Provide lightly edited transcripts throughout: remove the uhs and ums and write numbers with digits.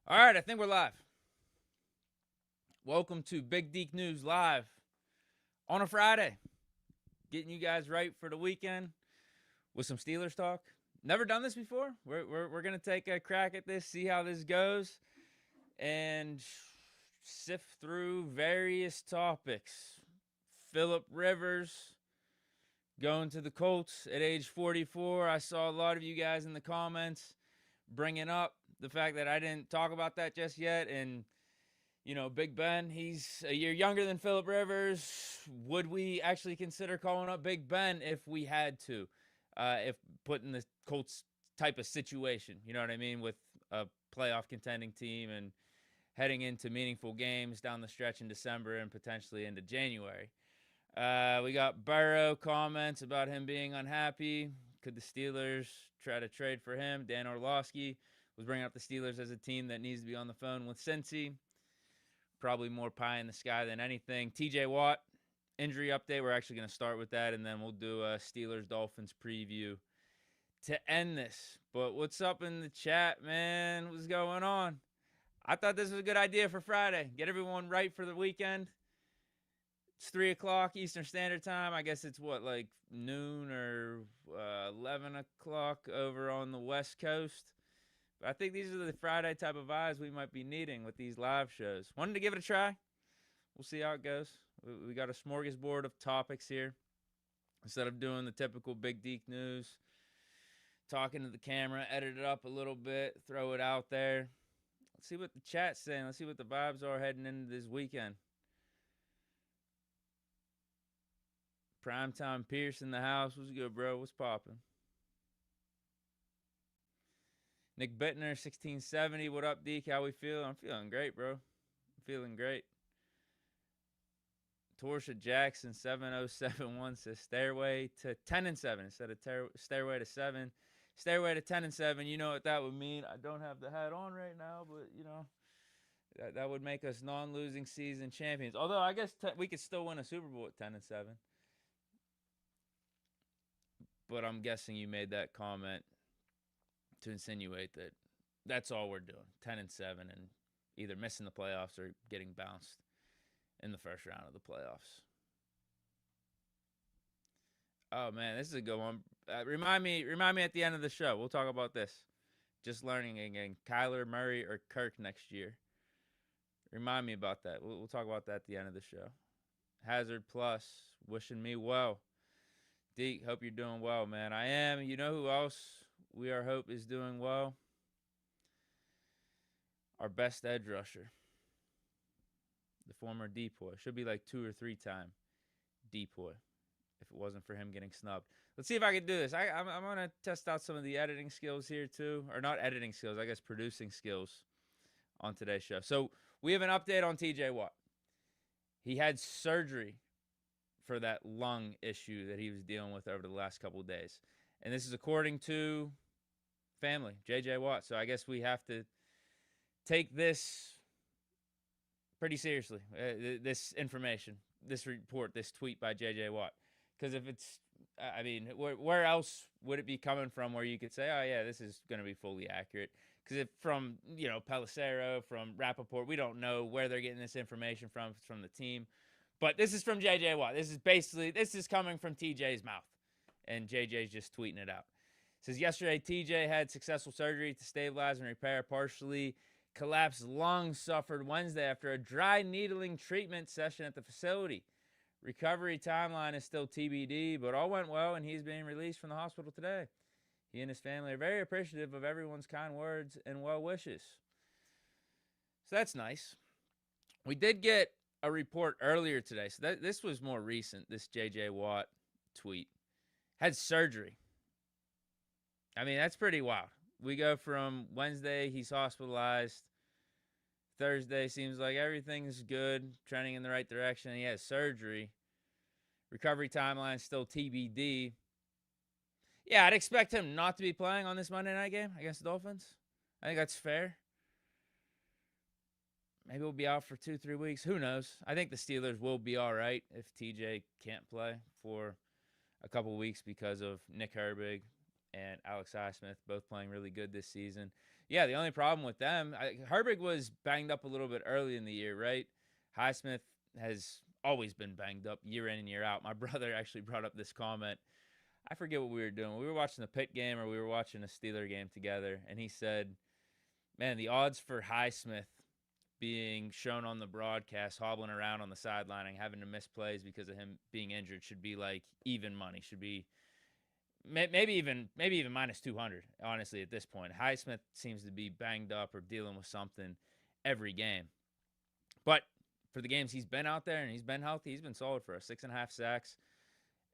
All right, I think we're live. Welcome to Big Deke News Live on a Friday. Getting you guys right for the weekend with some Steelers talk. Never done this before. We're going to take a crack at this, see how this goes, and sift through various topics. Phillip Rivers going to the Colts at age 44. I saw a lot of you guys in the comments bringing up the fact that I didn't talk about that just yet. And, you know, Big Ben, he's a year younger than Phillip Rivers. Would we actually consider calling up Big Ben if we had to? If put in the Colts type of situation, you know what I mean, with a playoff contending team and heading into meaningful games down the stretch in December and potentially into January. We got Burrow comments about him being unhappy. Could the Steelers try to trade for him? Dan Orlovsky was bringing up the Steelers as a team that needs to be on the phone with Cincy. Probably more pie in the sky than anything. TJ Watt, injury update. We're actually going to start with that, and then we'll do a Steelers-Dolphins preview to end this. But what's up in the chat, man? What's going on? I thought this was a good idea for Friday. Get everyone right for the weekend. It's 3 o'clock Eastern Standard Time. I guess it's what, like noon or 11 o'clock over on the West Coast. But I think these are the Friday type of vibes we might be needing with these live shows. Wanted to give it a try. We'll see how it goes. We got a smorgasbord of topics here. Instead of doing the typical Big Deke News, talking to the camera, edit it up a little bit, throw it out there. Let's see what the chat's saying. Let's see what the vibes are heading into this weekend. Primetime Pierce in the house. What's good, bro? What's popping? Nick Bittner, 1670. What up, Deke? How we feel? I'm feeling great, bro. I'm feeling great. Torsha Jackson, 7071 says Stairway to 10 and 7 instead of Stairway to 7. Stairway to 10 and 7. You know what that would mean. I don't have the hat on right now, but, you know, that would make us non-losing season champions. Although I guess we could still win a Super Bowl at 10 and 7. But I'm guessing you made that comment to insinuate that that's all we're doing, 10 and 7, and either missing the playoffs or getting bounced in the first round of the playoffs. Oh man, this is a good one. Remind me at the end of the show. We'll talk about this. Just learning again, Kyler Murray or Kirk next year. Remind me about that. We'll talk about that at the end of the show. Hazard Plus, wishing me well. Deke, hope you're doing well, man. I am. You know who else we are hope is doing well? Our best edge rusher. The former Depoy. Should be like 2 or 3 time Depoy if it wasn't for him getting snubbed. Let's see if I can do this. I'm going to test out some of the editing skills here too. Or not editing skills, I guess producing skills on today's show. So we have an update on TJ Watt. He had surgery for that lung issue that he was dealing with over the last couple of days. And this is according to family, JJ Watt. So I guess we have to take this pretty seriously, this information, this report, this tweet by JJ Watt. Because if it's, I mean, where else would it be coming from where you could say, oh, yeah, this is going to be fully accurate? Because if from, you know, Pelissero, from Rappaport, we don't know where they're getting this information from. It's from the team. But this is from JJ Watt. This is coming from TJ's mouth. And JJ's just tweeting it out. It says, yesterday, TJ had successful surgery to stabilize and repair partially collapsed lungs suffered Wednesday after a dry needling treatment session at the facility. Recovery timeline is still TBD, but all went well, and he's being released from the hospital today. He and his family are very appreciative of everyone's kind words and well wishes. So that's nice. We did get a report earlier today. So this was more recent, this JJ Watt tweet. Had surgery. I mean, that's pretty wild. We go from Wednesday, he's hospitalized. Thursday seems like everything's good, trending in the right direction. He has surgery. Recovery timeline still TBD. Yeah, I'd expect him not to be playing on this Monday night game against the Dolphins. I think that's fair. Maybe we'll be out for 2-3 weeks. Who knows? I think the Steelers will be all right if TJ can't play for a couple weeks because of Nick Herbig and Alex Highsmith both playing really good this season. Yeah, the only problem with them, Herbig was banged up a little bit early in the year, right? Highsmith has always been banged up year in and year out. My brother actually brought up this comment. I forget what we were doing. We were watching the Pitt game or we were watching a Steeler game together, and he said, man, the odds for Highsmith being shown on the broadcast, hobbling around on the sideline and having to miss plays because of him being injured should be like even money. Should be maybe even minus 200, honestly, at this point. Highsmith seems to be banged up or dealing with something every game. But for the games he's been out there and he's been healthy, he's been solid for 6.5 sacks.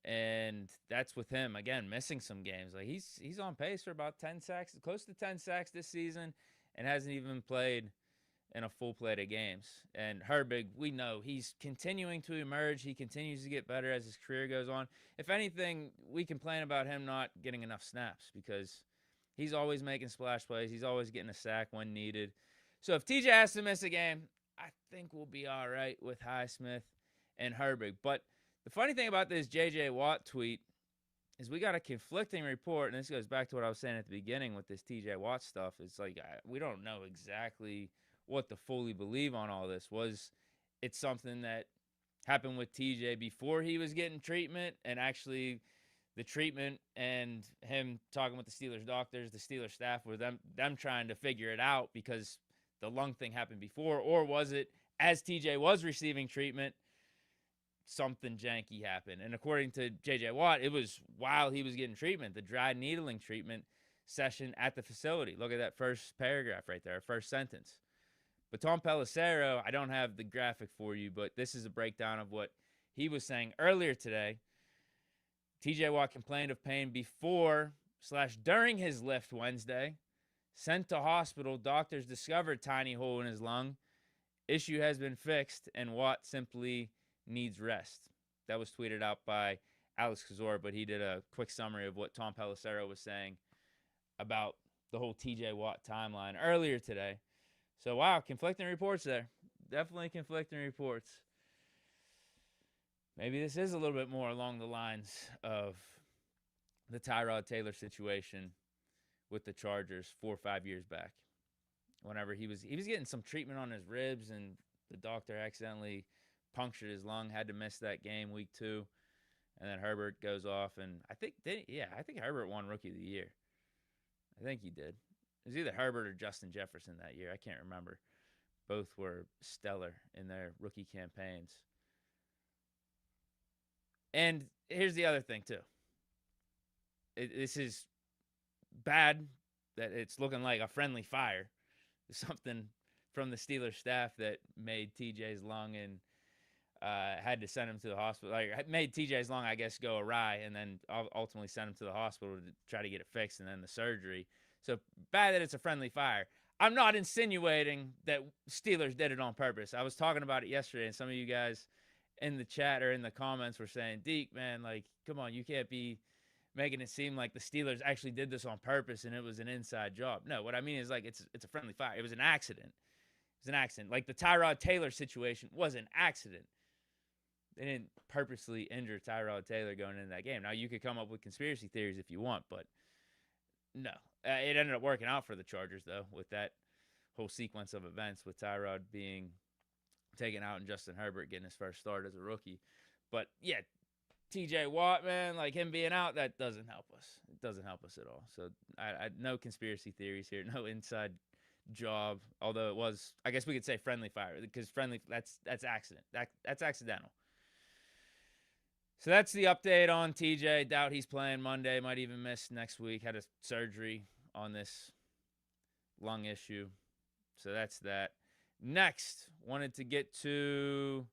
And that's with him, again, missing some games. Like he's on pace for about 10 sacks, close to 10 sacks this season, and hasn't even played in a full plate of games. And Herbig, we know he's continuing to emerge. He continues to get better as his career goes on. If anything, we complain about him not getting enough snaps because he's always making splash plays. He's always getting a sack when needed. So if TJ has to miss a game, I think we'll be all right with Highsmith and Herbig. But the funny thing about this J.J. Watt tweet is we got a conflicting report, and this goes back to what I was saying at the beginning with this T.J. Watt stuff. It's like we don't know exactly what to fully believe on all this. Was it something that happened with TJ before he was getting treatment, and actually the treatment and him talking with the Steelers doctors, the Steelers staff, were them trying to figure it out because the lung thing happened before? Or was it as TJ was receiving treatment, something janky happened? And according to J.J. Watt, it was while he was getting treatment, the dry needling treatment session at the facility. Look at that first paragraph right there, first sentence. But Tom Pelissero, I don't have the graphic for you, but this is a breakdown of what he was saying earlier today. TJ Watt complained of pain before/during his lift Wednesday. Sent to hospital, doctors discovered tiny hole in his lung. Issue has been fixed, and Watt simply needs rest. That was tweeted out by Alex Kazor, but he did a quick summary of what Tom Pelissero was saying about the whole TJ Watt timeline earlier today. So, wow, conflicting reports there. Definitely conflicting reports. Maybe this is a little bit more along the lines of the Tyrod Taylor situation with the Chargers 4 or 5 years back. Whenever he was getting some treatment on his ribs, and the doctor accidentally punctured his lung, had to miss that game week 2. And then Herbert goes off, and I think Herbert won Rookie of the Year. I think he did. It was either Herbert or Justin Jefferson that year. I can't remember. Both were stellar in their rookie campaigns. And here's the other thing, too. This is bad that it's looking like a friendly fire. Something from the Steelers staff that made TJ's lung and had to send him to the hospital. Like, made TJ's lung, I guess, go awry, and then ultimately sent him to the hospital to try to get it fixed, and then the surgery. So bad that it's a friendly fire. I'm not insinuating that Steelers did it on purpose. I was talking about it yesterday, and some of you guys in the chat or in the comments were saying, Deke, man, like, come on, you can't be making it seem like the Steelers actually did this on purpose and it was an inside job. No, what I mean is, like, it's a friendly fire. It was an accident. It was an accident. Like the Tyrod Taylor situation was an accident. They didn't purposely injure Tyrod Taylor going into that game. Now, you could come up with conspiracy theories if you want, but no. It ended up working out for the Chargers, though, with that whole sequence of events with Tyrod being taken out and Justin Herbert getting his first start as a rookie. But, yeah, TJ Watt, man, like him being out, that doesn't help us. It doesn't help us at all. So, I no conspiracy theories here, no inside job, although it was, I guess we could say friendly fire, because friendly, that's accident. That's accidental. So that's the update on TJ. Doubt he's playing Monday. Might even miss next week. Had a surgery on this lung issue. So that's that. Next, wanted to get to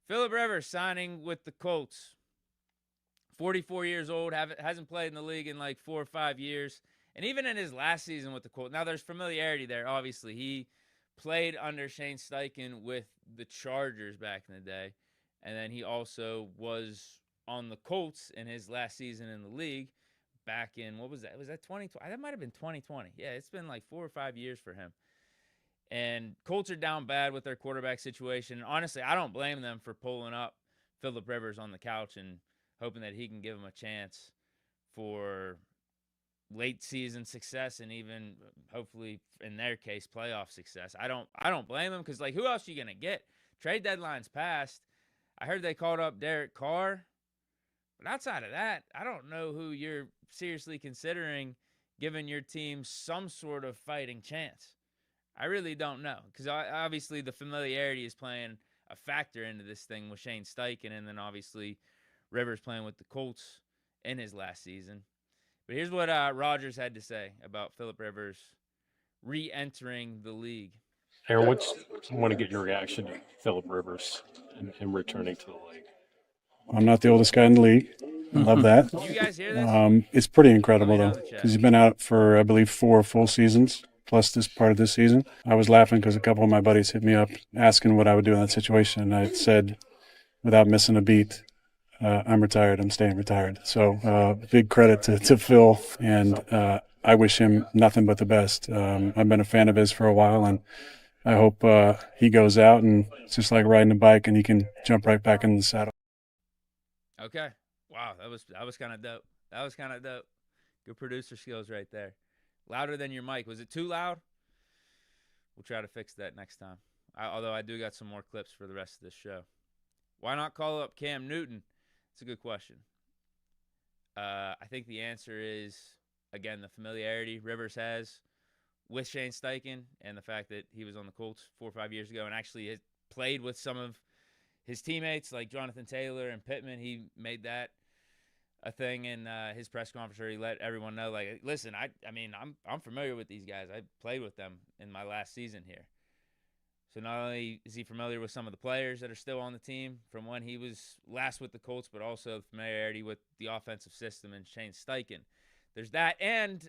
Phillip Rivers signing with the Colts. 44 years old. Hasn't played in the league in like 4 or 5 years. And even in his last season with the Colts. Now, there's familiarity there, obviously. He played under Shane Steichen with the Chargers back in the day. And then he also was on the Colts in his last season in the league back in, what was that? Was that 2020? That might have been 2020. Yeah, it's been like 4 or 5 years for him. And Colts are down bad with their quarterback situation. And honestly, I don't blame them for pulling up Phillip Rivers on the couch and hoping that he can give them a chance for late season success and even hopefully in their case playoff success. I don't blame them because like who else are you gonna get? Trade deadline's passed. I heard they called up Derek Carr, but outside of that, I don't know who you're seriously considering giving your team some sort of fighting chance. I really don't know because obviously the familiarity is playing a factor into this thing with Shane Steichen, and then obviously Rivers playing with the Colts in his last season. But here's what Rodgers had to say about Phillip Rivers re-entering the league. Aaron, I want to get your reaction to Phillip Rivers and him returning to the league. I'm not the oldest guy in the league. I love that. You guys hear this? It's pretty incredible, though, because because he's been out for, I believe, 4 full seasons, plus this part of this season. I was laughing because a couple of my buddies hit me up asking what I would do in that situation. And I said, without missing a beat, I'm retired. I'm staying retired. So big credit to Phil, and I wish him nothing but the best. I've been a fan of his for a while, and I hope he goes out and it's just like riding a bike and he can jump right back in the saddle. Okay. Wow, that was kind of dope. That was kind of dope. Good producer skills right there. Louder than your mic. Was it too loud? We'll try to fix that next time. Although I do got some more clips for the rest of this show. Why not call up Cam Newton? It's a good question. I think the answer is, again, the familiarity Rivers has with Shane Steichen and the fact that he was on the Colts 4 or 5 years ago and actually has played with some of his teammates like Jonathan Taylor and Pittman. He made that a thing in his press conference where he let everyone know, like, listen, I'm familiar with these guys. I played with them in my last season here. So not only is he familiar with some of the players that are still on the team from when he was last with the Colts, but also the familiarity with the offensive system and Shane Steichen. There's that, and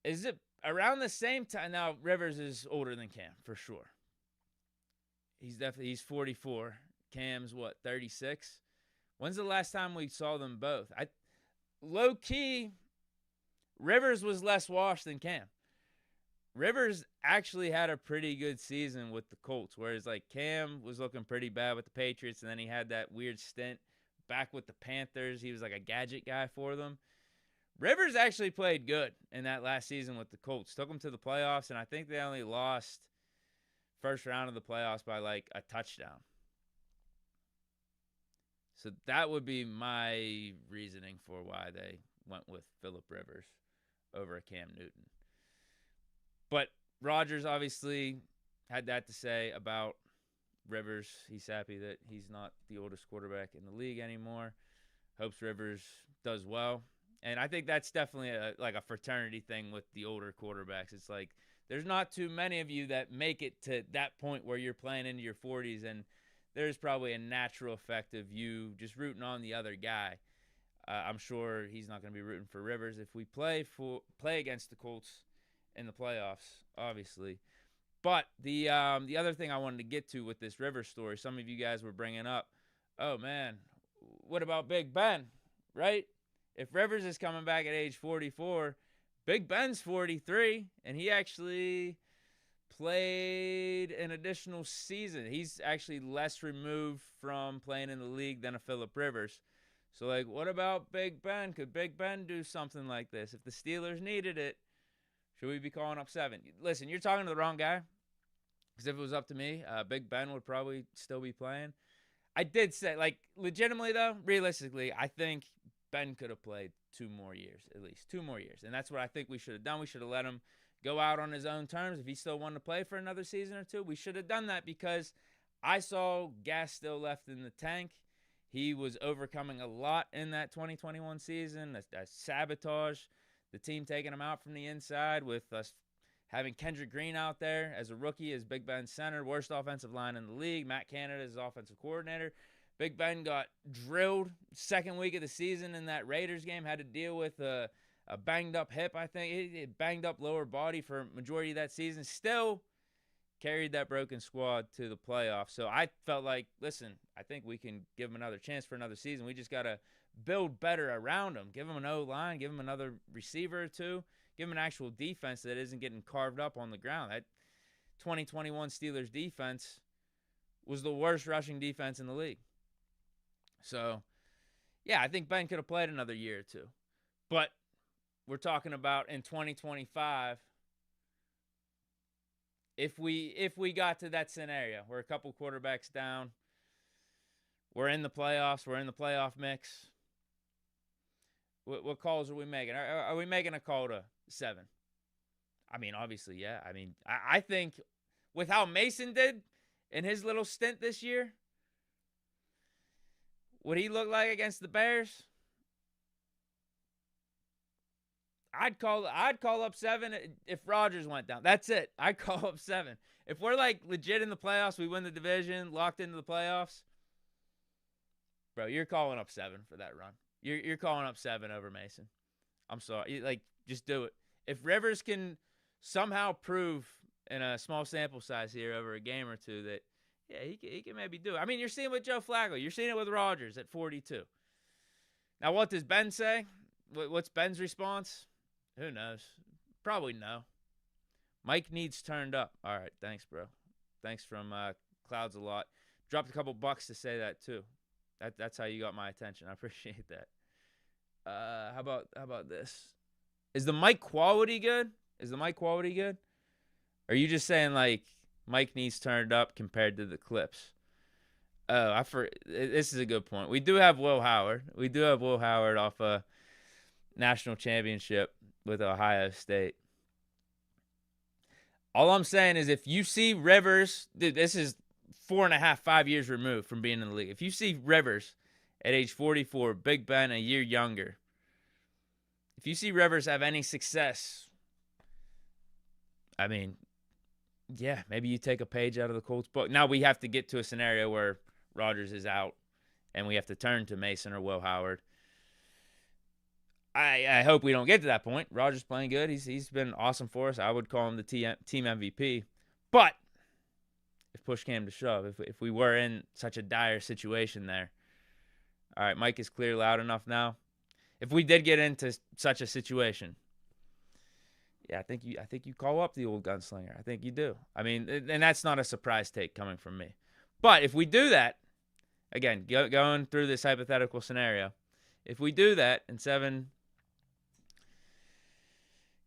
is it around the same time? Now Rivers is older than Cam for sure. He's 44. Cam's what, 36? When's the last time we saw them both? Low key, Rivers was less washed than Cam. Rivers actually had a pretty good season with the Colts, whereas like Cam was looking pretty bad with the Patriots, and then he had that weird stint back with the Panthers. He was like a gadget guy for them. Rivers actually played good in that last season with the Colts. Took them to the playoffs, and I think they only lost first round of the playoffs by like a touchdown. So that would be my reasoning for why they went with Phillip Rivers over Cam Newton. But Rodgers obviously had that to say about Rivers. He's happy that he's not the oldest quarterback in the league anymore. Hopes Rivers does well. And I think that's definitely like a fraternity thing with the older quarterbacks. It's like there's not too many of you that make it to that point where you're playing into your 40s, and there's probably a natural effect of you just rooting on the other guy. I'm sure he's not going to be rooting for Rivers if we play against the Colts in the playoffs, obviously. But the other thing I wanted to get to with this Rivers story, some of you guys were bringing up, oh, man, what about Big Ben, right? If Rivers is coming back at age 44, Big Ben's 43, and he actually played an additional season. He's actually less removed from playing in the league than a Phillip Rivers. So, like, what about Big Ben? Could Big Ben do something like this? If the Steelers needed it, should we be calling up 7? Listen, you're talking to the wrong guy. Because if it was up to me, Big Ben would probably still be playing. I did say, like, legitimately, though, realistically, I think Ben could have played 2 more years, at least 2 more years. And that's what I think we should have done. We should have let him go out on his own terms. If he still wanted to play for another season or 2, we should have done that because I saw gas still left in the tank. He was overcoming a lot in that 2021 season, a sabotage, the team taking him out from the inside with us having Kendrick Green out there as a rookie as Big Ben's center, worst offensive line in the league. Matt Canada is offensive coordinator. Big Ben got drilled second week of the season in that Raiders game, had to deal with a banged-up hip, I think. He banged up lower body for majority of that season. Still carried that broken squad to the playoffs. So I felt like, listen, I think we can give him another chance for another season. We just got to build better around him. Give him an O-line, give him another receiver or 2, give him an actual defense that isn't getting carved up on the ground. That 2021 Steelers defense was the worst rushing defense in the league. So Yeah, I think Ben could have played another year or two. But we're talking about in 2025, if we got to that scenario, we're a couple quarterbacks down, we're in the playoffs, we're in the playoff mix. What calls are we making? Are we making a call to 7? I mean, obviously, yeah. I mean, I think with how Mason did in his little stint this year, what he looked like against the Bears, I'd call up 7 if Rodgers went down. That's it. I'd call up 7. If we're like legit in the playoffs, we win the division, locked into the playoffs, bro, you're calling up 7 for that run. You're calling up 7 over Mason. I'm sorry. Like, just do it. If Rivers can somehow prove in a small sample size here over a game or two that, yeah, he can maybe do it. I mean, you're seeing it with Joe Flacco. You're seeing it with Rodgers at 42. Now, what does Ben say? What's Ben's response? Who knows? Probably no. Mike needs turned up. All right, thanks, bro. Thanks from Clouds a lot. Dropped a couple bucks to say that too. That's how you got my attention. I appreciate that. How about this? Is the mic quality good? Or are you just saying like Mike needs turned up compared to the clips? Oh, this is a good point. We do have Will Howard. Off a national championship with Ohio State. All I'm saying is if you see Rivers, dude, this is 4.5, 5 years removed from being in the league. If you see Rivers at age 44, Big Ben a year younger, if you see Rivers have any success, I mean, yeah, maybe you take a page out of the Colts book. Now we have to get to a scenario where Rodgers is out and we have to turn to Mason or Will Howard. I hope we don't get to that point. Rodgers playing good. He's been awesome for us. I would call him the team MVP. But if push came to shove, if we were in such a dire situation there, all right, Mike is clear loud enough now. If we did get into such a situation, yeah, I think you call up the old gunslinger. I think you do. I mean, and that's not a surprise take coming from me. But if we do that, again, going through this hypothetical scenario, if we do that and 7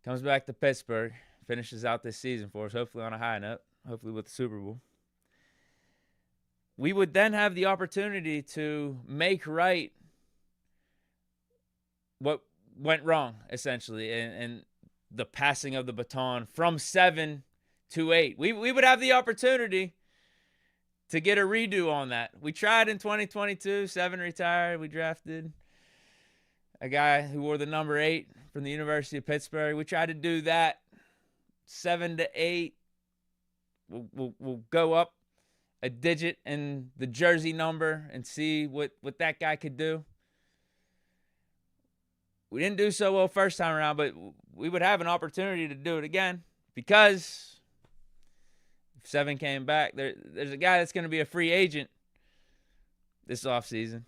comes back to Pittsburgh, finishes out this season for us, hopefully on a high note, hopefully with the Super Bowl, we would then have the opportunity to make right what went wrong, essentially, and the passing of the baton from 7 to 8. We would have the opportunity to get a redo on that. We tried in 2022. 7 retired. We drafted a guy who wore the number 8 from the University of Pittsburgh. We tried to do that. 7 to 8. We'll go up a digit in the jersey number and see what that guy could do. We didn't do so well first time around, but we would have an opportunity to do it again because if 7 came back, there's a guy that's going to be a free agent this offseason.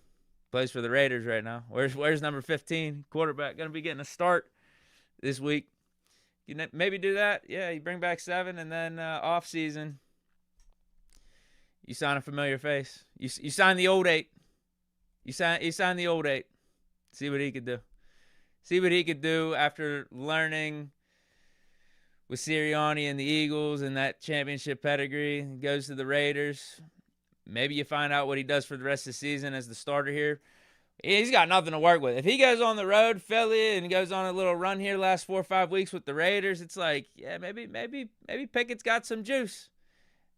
Plays for the Raiders right now. Where's number 15 quarterback going to be getting a start this week? You maybe do that. Yeah, you bring back 7, and then offseason, you sign a familiar face. You sign the old 8. You sign the old 8. See what he could do. See what he could do after learning with Sirianni and the Eagles and that championship pedigree. He goes to the Raiders. Maybe you find out what he does for the rest of the season as the starter here. He's got nothing to work with. If he goes on the road, Philly, and goes on a little run here last 4 or 5 weeks with the Raiders, it's like, yeah, maybe Pickett's got some juice.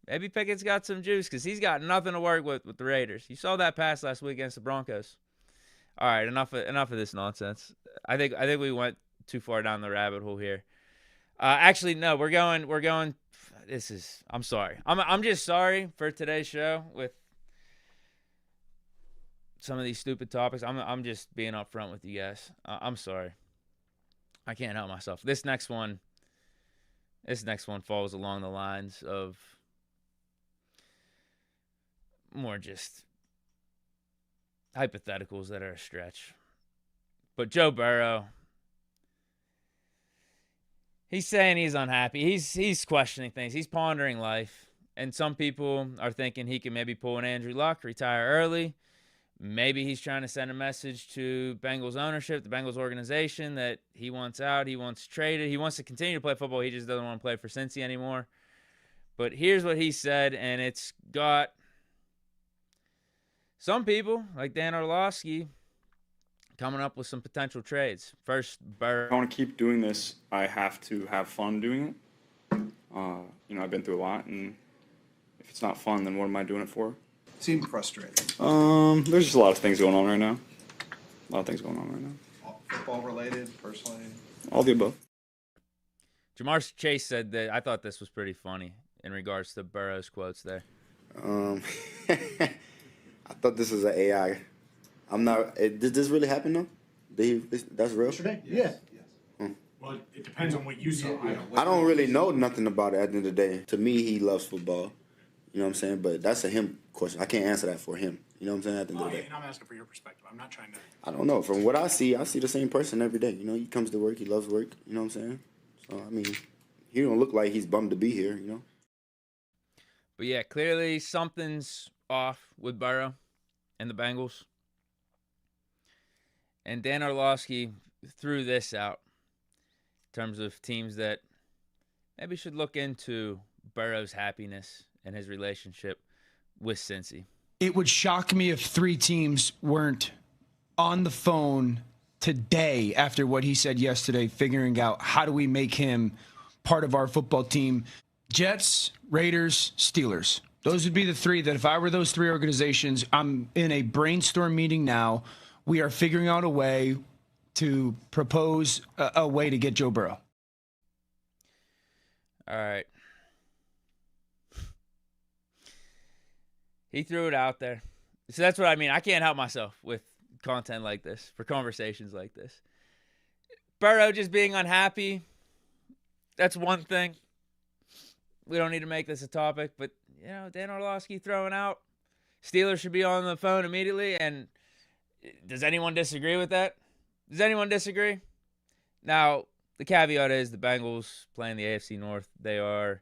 Maybe Pickett's got some juice because he's got nothing to work with the Raiders. You saw that pass last week against the Broncos. All right, enough of this nonsense. I think we went too far down the rabbit hole here. Actually, no, we're going. I'm sorry. I'm just sorry for today's show with some of these stupid topics. I'm just being upfront with you guys. I'm sorry. I can't help myself. This next one falls along the lines of more just hypotheticals that are a stretch. But Joe Burrow, he's saying he's unhappy. He's questioning things. He's pondering life. And some people are thinking he can maybe pull an Andrew Luck, retire early. Maybe he's trying to send a message to Bengals ownership, the Bengals organization, that he wants out, he wants traded, he wants to continue to play football, he just doesn't want to play for Cincy anymore. But here's what he said, and it's got some people, like Dan Orlovsky, coming up with some potential trades. First, Burrow. If I want to keep doing this, I have to have fun doing it. I've been through a lot, and if it's not fun, then what am I doing it for? Seem frustrated. There's just a lot of things going on right now. Football related, personally. All the above. Jamar Chase said that, I thought this was pretty funny in regards to Burrow's quotes there. I thought this was an AI. I'm not. Did this really happen though? That's real? Yesterday? Yeah. Well, it depends on what you saw. I don't really know nothing about it at the end of the day. To me, he loves football. You know what I'm saying? But that's a him question. I can't answer that for him. You know what I'm saying? At the end of the day. And I'm asking for your perspective. I'm not trying to. I don't know. From what I see the same person every day. You know, he comes to work. He loves work. You know what I'm saying? So, I mean, he don't look like he's bummed to be here, you know? But, yeah, clearly something's off with Burrow and the Bengals. And Dan Orlovsky threw this out in terms of teams that maybe should look into Burrow's happiness and his relationship with Cincy. It would shock me if 3 teams weren't on the phone today after what he said yesterday, figuring out how do we make him part of our football team. Jets, Raiders, Steelers. Those would be the 3 that if I were those 3 organizations, I'm in a brainstorm meeting now. We are figuring out a way to propose a way to get Joe Burrow. All right. He threw it out there. So that's what I mean. I can't help myself with content like this, for conversations like this. Burrow just being unhappy, that's one thing. We don't need to make this a topic, but, Dan Orlovsky throwing out Steelers should be on the phone immediately, and does anyone disagree with that? Does anyone disagree? Now, the caveat is the Bengals playing the AFC North. They are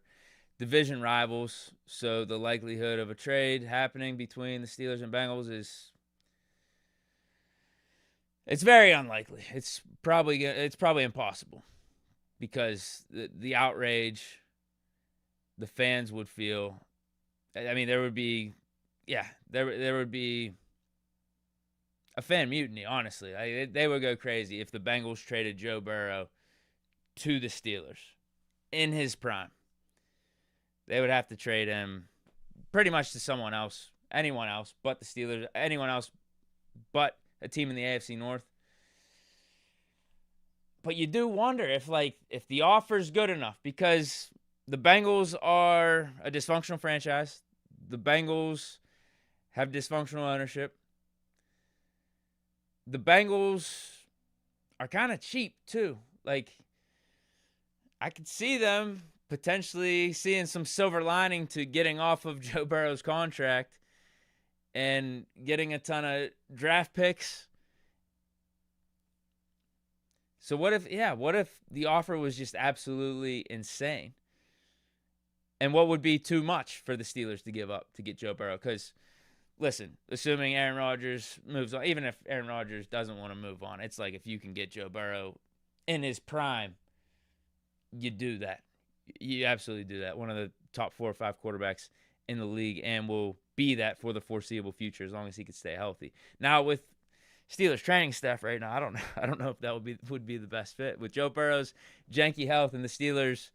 division rivals, so the likelihood of a trade happening between the Steelers and Bengals it's very unlikely. It's probably impossible because the outrage the fans would feel. I mean, there would be a fan mutiny, honestly. They would go crazy if the Bengals traded Joe Burrow to the Steelers in his prime. They would have to trade him pretty much to someone else, anyone else but the Steelers, anyone else but a team in the AFC North. But you do wonder if the offer's good enough, because the Bengals are a dysfunctional franchise. The Bengals have dysfunctional ownership. The Bengals are kind of cheap, too. I could see them potentially seeing some silver lining to getting off of Joe Burrow's contract and getting a ton of draft picks. So what if the offer was just absolutely insane? And what would be too much for the Steelers to give up to get Joe Burrow? Because, listen, assuming Aaron Rodgers moves on, even if Aaron Rodgers doesn't want to move on, it's like if you can get Joe Burrow in his prime, you do that. You absolutely do that. One of the top 4 or 5 quarterbacks in the league, and will be that for the foreseeable future as long as he could stay healthy. Now, with Steelers training staff right now, I don't know if that would be the best fit. With Joe Burrow's janky health and the Steelers'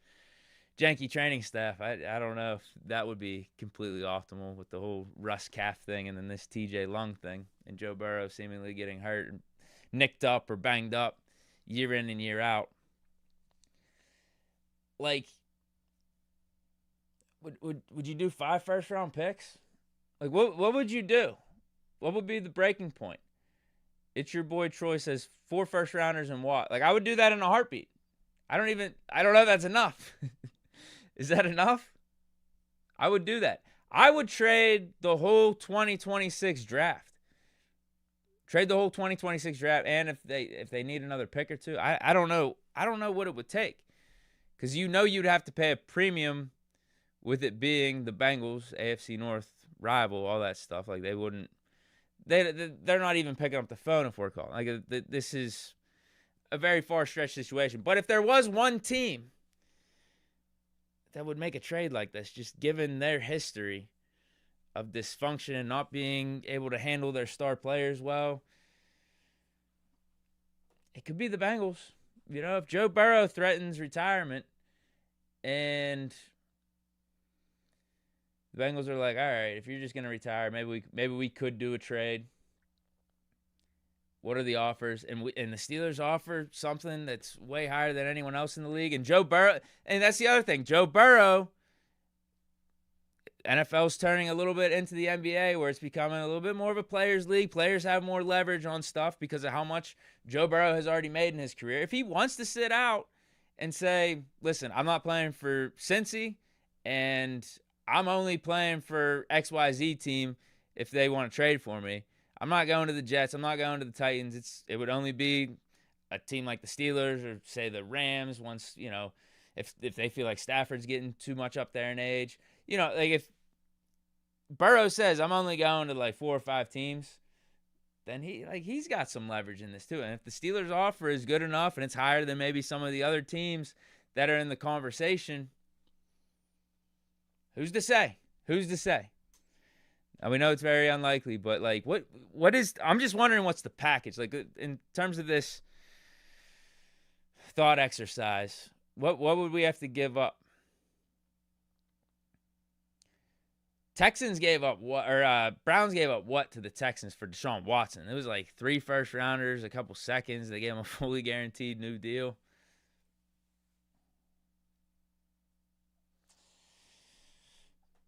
janky training staff, I don't know if that would be completely optimal with the whole Russ calf thing and then this TJ Lung thing, and Joe Burrow seemingly getting hurt and nicked up or banged up year in and year out. Would you do 5 first-round picks? What would you do? What would be the breaking point? It's your boy Troy says 4 first-rounders and what? I would do that in a heartbeat. I don't know if that's enough. Is that enough? I would do that. I would trade the whole 2026 draft. Trade the whole 2026 draft, and if they need another pick or two, I don't know. I don't know what it would take, because you'd have to pay a premium with it being the Bengals, AFC North rival, all that stuff. They wouldn't they're not even picking up the phone if we're calling. Like this is a very far-stretched situation. But if there was one team that would make a trade like this, just given their history of dysfunction and not being able to handle their star players well, it could be the Bengals. If Joe Burrow threatens retirement and the Bengals are like, all right, if you're just going to retire, maybe we could do a trade. What are the offers? And the Steelers offer something that's way higher than anyone else in the league. And Joe Burrow, and that's the other thing. Joe Burrow, NFL's turning a little bit into the NBA where it's becoming a little bit more of a players' league. Players have more leverage on stuff because of how much Joe Burrow has already made in his career. If he wants to sit out and say, listen, I'm not playing for Cincy, and I'm only playing for XYZ team if they want to trade for me. I'm not going to the Jets. I'm not going to the Titans. It would only be a team like the Steelers or, say, the Rams once, if they feel like Stafford's getting too much up there in age. Like if Burrow says, I'm only going to like 4 or 5 teams, then he's got some leverage in this too. And if the Steelers offer is good enough and it's higher than maybe some of the other teams that are in the conversation, who's to say? Who's to say? Now, we know it's very unlikely, but like what is, I'm just wondering what's the package? Like in terms of this thought exercise, what would we have to give up? Texans gave up what, or Browns gave up what to the Texans for Deshaun Watson? It was like 3 first-rounders, a couple seconds. They gave him a fully guaranteed new deal.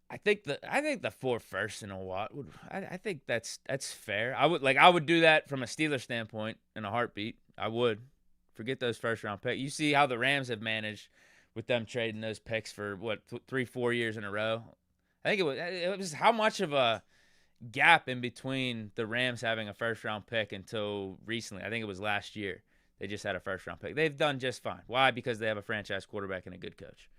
I think the 4 firsts in a Watt would. I think that's fair. I would do that from a Steelers standpoint in a heartbeat. I would. Forget those first-round picks. You see how the Rams have managed with them trading those picks for 3-4 years in a row. I think it was how much of a gap in between the Rams having a first-round pick until recently. I think it was last year. They just had a first-round pick. They've done just fine. Why? Because they have a franchise quarterback and a good coach.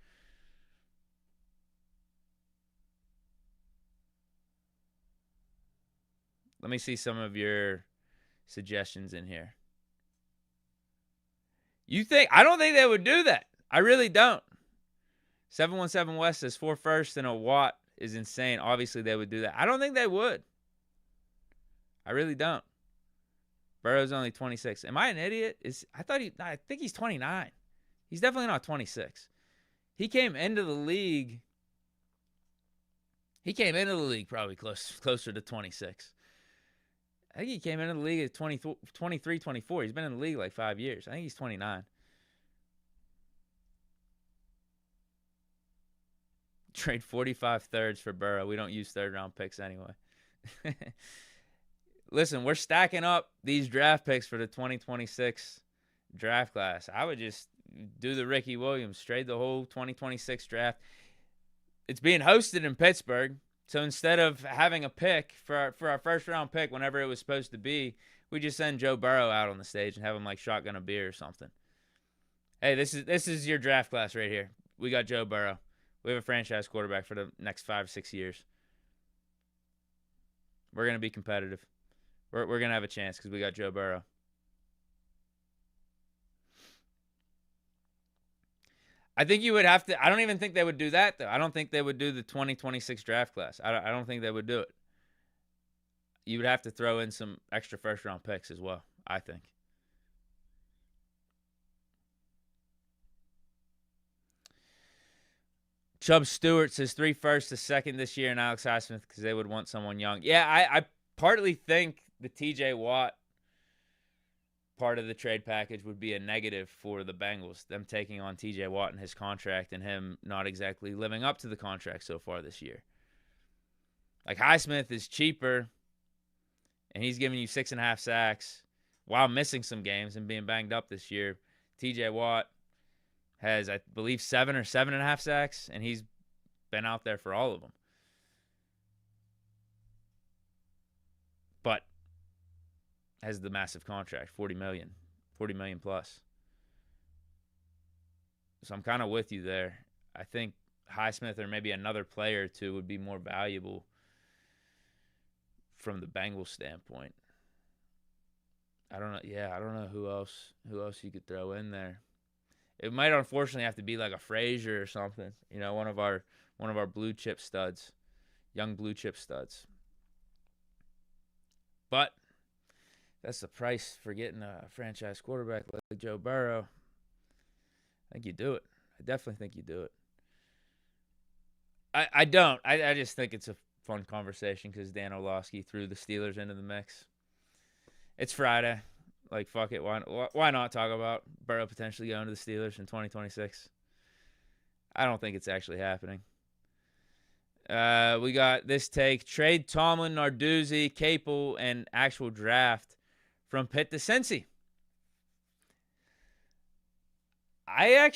Let me see some of your suggestions in here. I don't think they would do that. I really don't. 717 West says 4 firsts and a Watt is insane. Obviously, they would do that. I don't think they would. I really don't. Burrow's only 26. Am I an idiot? I think he's 29. He's definitely not 26. He came into the league probably closer to 26. I think he came into the league at 23, 24. He's been in the league like 5 years. I think he's 29. Trade 45 thirds for Burrow. We don't use third-round picks anyway. Listen, we're stacking up these draft picks for the 2026 draft class. I would just do the Ricky Williams, trade the whole 2026 draft. It's being hosted in Pittsburgh. So instead of having a pick for our first-round pick whenever it was supposed to be, we just send Joe Burrow out on the stage and have him like shotgun a beer or something. Hey, this is your draft class right here. We got Joe Burrow. We have a franchise quarterback for the next 5 or 6 years. We're going to be competitive. We're going to have a chance because we got Joe Burrow. I think you would have to. I don't even think they would do that, though. I don't think they would do the 2026 draft class. I don't think they would do it. You would have to throw in some extra first-round picks as well, I think. Chubb Stewart says 3 firsts, a second this year, and Alex Highsmith because they would want someone young. Yeah, I partly think the T.J. Watt part of the trade package would be a negative for the Bengals, them taking on T.J. Watt and his contract and him not exactly living up to the contract so far this year. Like Highsmith is cheaper, and he's giving you 6.5 sacks while missing some games and being banged up this year. T.J. Watt has, I believe, 7 or 7.5 sacks, and he's been out there for all of them. But has the massive contract, $40 million plus. So I'm kind of with you there. I think Highsmith or maybe another player or two would be more valuable from the Bengals standpoint. I don't know. Yeah, I don't know who else you could throw in there. It might unfortunately have to be like a Frazier or something. You know, one of our blue chip studs, young blue chip studs. But that's the price for getting a franchise quarterback like Joe Burrow. I think you do it. I definitely think you do it. I don't. I just think it's a fun conversation because Dan Orlovsky threw the Steelers into the mix. It's Friday. Like, fuck it. Why not talk about Burrow potentially going to the Steelers in 2026? I don't think it's actually happening. We got this take. Trade Tomlin, Narduzzi, Capel, and actual draft from Pitt to Cincy. I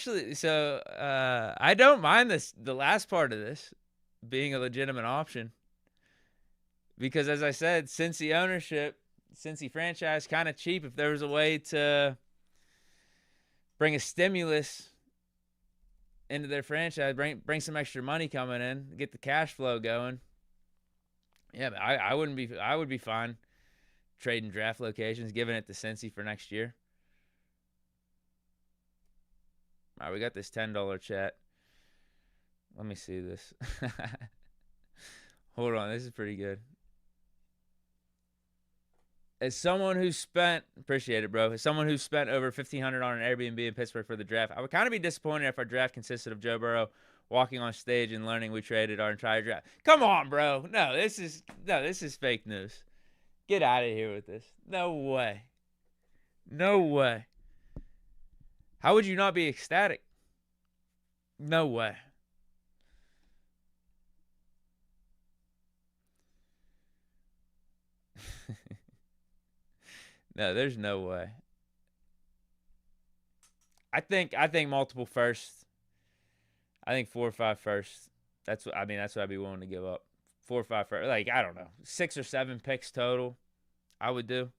don't mind the last part of this being a legitimate option. Because as I said, Cincy ownership, Cincy franchise, kind of cheap. If there was a way to bring a stimulus into their franchise, bring some extra money coming in, get the cash flow going. Yeah, I would be fine trading draft locations, giving it to Cincy for next year. All right, we got this $10 chat. Let me see this. Hold on, this is pretty good. As someone who spent, appreciate it, bro. As someone who spent over $1,500 on an Airbnb in Pittsburgh for the draft, I would kind of be disappointed if our draft consisted of Joe Burrow walking on stage and learning we traded our entire draft. Come on, bro. No, this is fake news. Get out of here with this. No way. No way. How would you not be ecstatic? No way. No, there's no way. I think multiple firsts. I think 4 or 5 firsts. That's what I'd be willing to give up. 4 or 5 firsts. Like, I don't know, 6 or 7 picks total. I would do.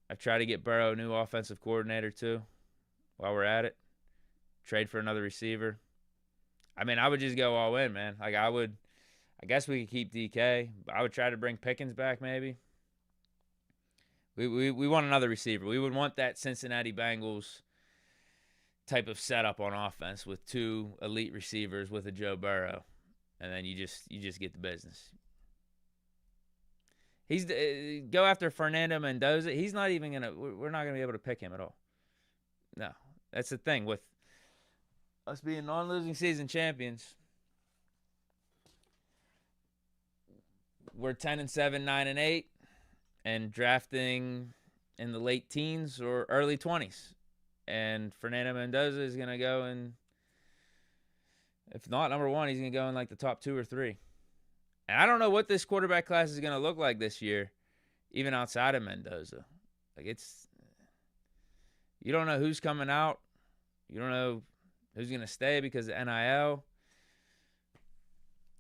I've tried to get Burrow a new offensive coordinator too. While we're at it, trade for another receiver. I mean, I would just go all in, man. Like, I guess we could keep DK. I would try to bring Pickens back maybe. We want another receiver. We would want that Cincinnati Bengals type of setup on offense with 2 elite receivers with a Joe Burrow, and then you just get the business. He's go after Fernando Mendoza. He's not even gonna. We're not gonna be able to pick him at all. No, that's the thing with us being non-losing season champions. We're 10-7, 9-8. And drafting in the late teens or early 20s. And Fernando Mendoza is going to go in, if not number 1, he's going to go in like the top 2 or 3. And I don't know what this quarterback class is going to look like this year, even outside of Mendoza. Like, you don't know who's coming out. You don't know who's going to stay because of NIL.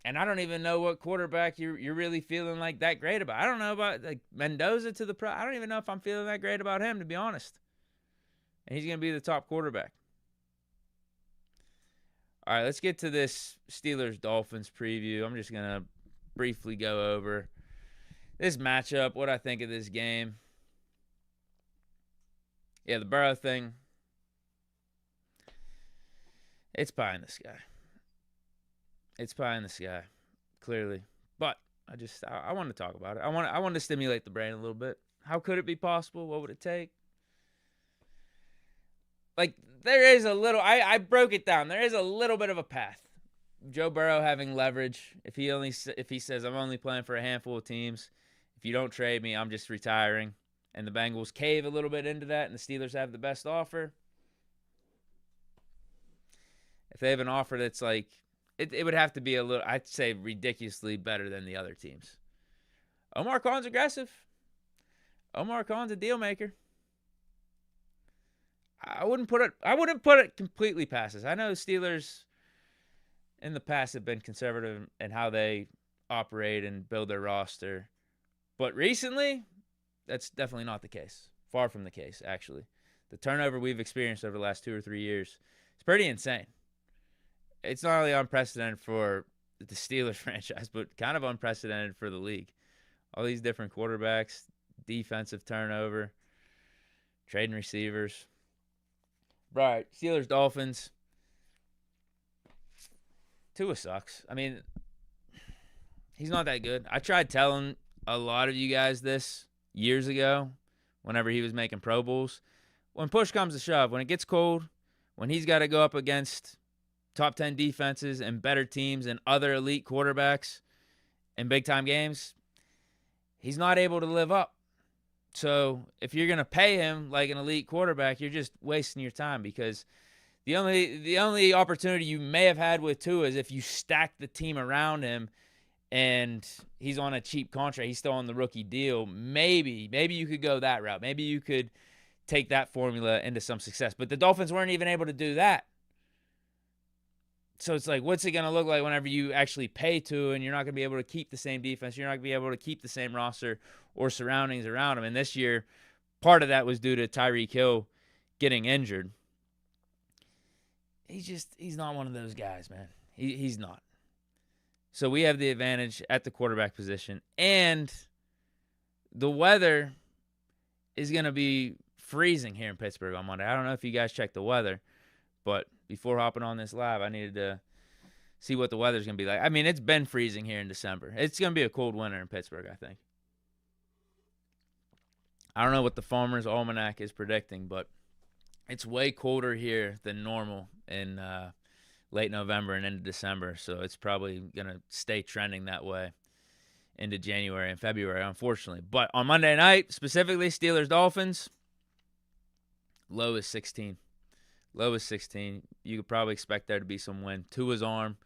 And I don't even know what quarterback you're really feeling like that great about. I don't know about like Mendoza to the pro. I don't even know if I'm feeling that great about him, to be honest. And he's going to be the top quarterback. All right, let's get to this Steelers-Dolphins preview. I'm just going to briefly go over this matchup, what I think of this game. Yeah, the Burrow thing, it's pie in the sky. It's pie in the sky, clearly. But I want to talk about it. I want to stimulate the brain a little bit. How could it be possible? What would it take? Like, there is a little, I broke it down. There is a little bit of a path. Joe Burrow having leverage. If he says, I'm only playing for a handful of teams. If you don't trade me, I'm just retiring. And the Bengals cave a little bit into that, and the Steelers have the best offer. If they have an offer that's like, it would have to be a little, I'd say, ridiculously better than the other teams. Omar Khan's aggressive. Omar Khan's a deal maker. I wouldn't put it completely past us. I know Steelers in the past have been conservative in how they operate and build their roster. But recently, that's definitely not the case. Far from the case, actually. The turnover we've experienced over the last 2 or 3 years is pretty insane. It's not only unprecedented for the Steelers franchise, but kind of unprecedented for the league. All these different quarterbacks, defensive turnover, trading receivers. Right, Steelers, Dolphins. Tua sucks. I mean, he's not that good. I tried telling a lot of you guys this years ago whenever he was making Pro Bowls. When push comes to shove, when it gets cold, when he's got to go up against top 10 defenses and better teams and other elite quarterbacks in big-time games, he's not able to live up. So if you're going to pay him like an elite quarterback, you're just wasting your time, because the only opportunity you may have had with Tua is if you stack the team around him and he's on a cheap contract, he's still on the rookie deal. Maybe you could go that route. Maybe you could take that formula into some success. But the Dolphins weren't even able to do that. So it's like, what's it going to look like whenever you actually pay Tua and you're not going to be able to keep the same defense? You're not going to be able to keep the same roster or surroundings around him. And this year, part of that was due to Tyreek Hill getting injured. He's not one of those guys, man. He's not. So we have the advantage at the quarterback position. And the weather is going to be freezing here in Pittsburgh on Monday. I don't know if you guys checked the weather, but before hopping on this live, I needed to see what the weather's going to be like. I mean, it's been freezing here in December. It's going to be a cold winter in Pittsburgh, I think. I don't know what the Farmer's Almanac is predicting, but it's way colder here than normal in late November and into December, so it's probably going to stay trending that way into January and February, unfortunately. But on Monday night, specifically Steelers-Dolphins, low is 16. Low is 16. You could probably expect there to be some wind. Tua's arm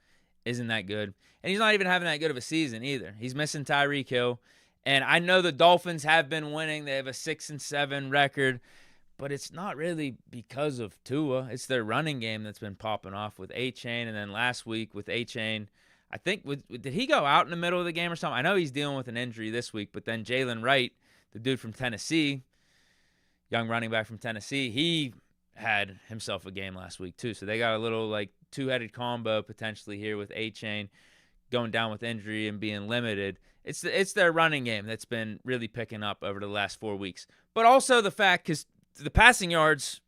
isn't that good. And he's not even having that good of a season either. He's missing Tyreek Hill. And I know the Dolphins have been winning. They have a 6-7 record. But it's not really because of Tua. It's their running game that's been popping off with A-Chain. And then last week with A-Chain, I think, did he go out in the middle of the game or something? I know he's dealing with an injury this week. But then Jalen Wright, the dude from Tennessee, young running back from Tennessee, he had himself a game last week too. So they got a little like two-headed combo potentially here with A-Chain going down with injury and being limited. It's their running game that's been really picking up over the last 4 weeks. But also the fact, because the passing yards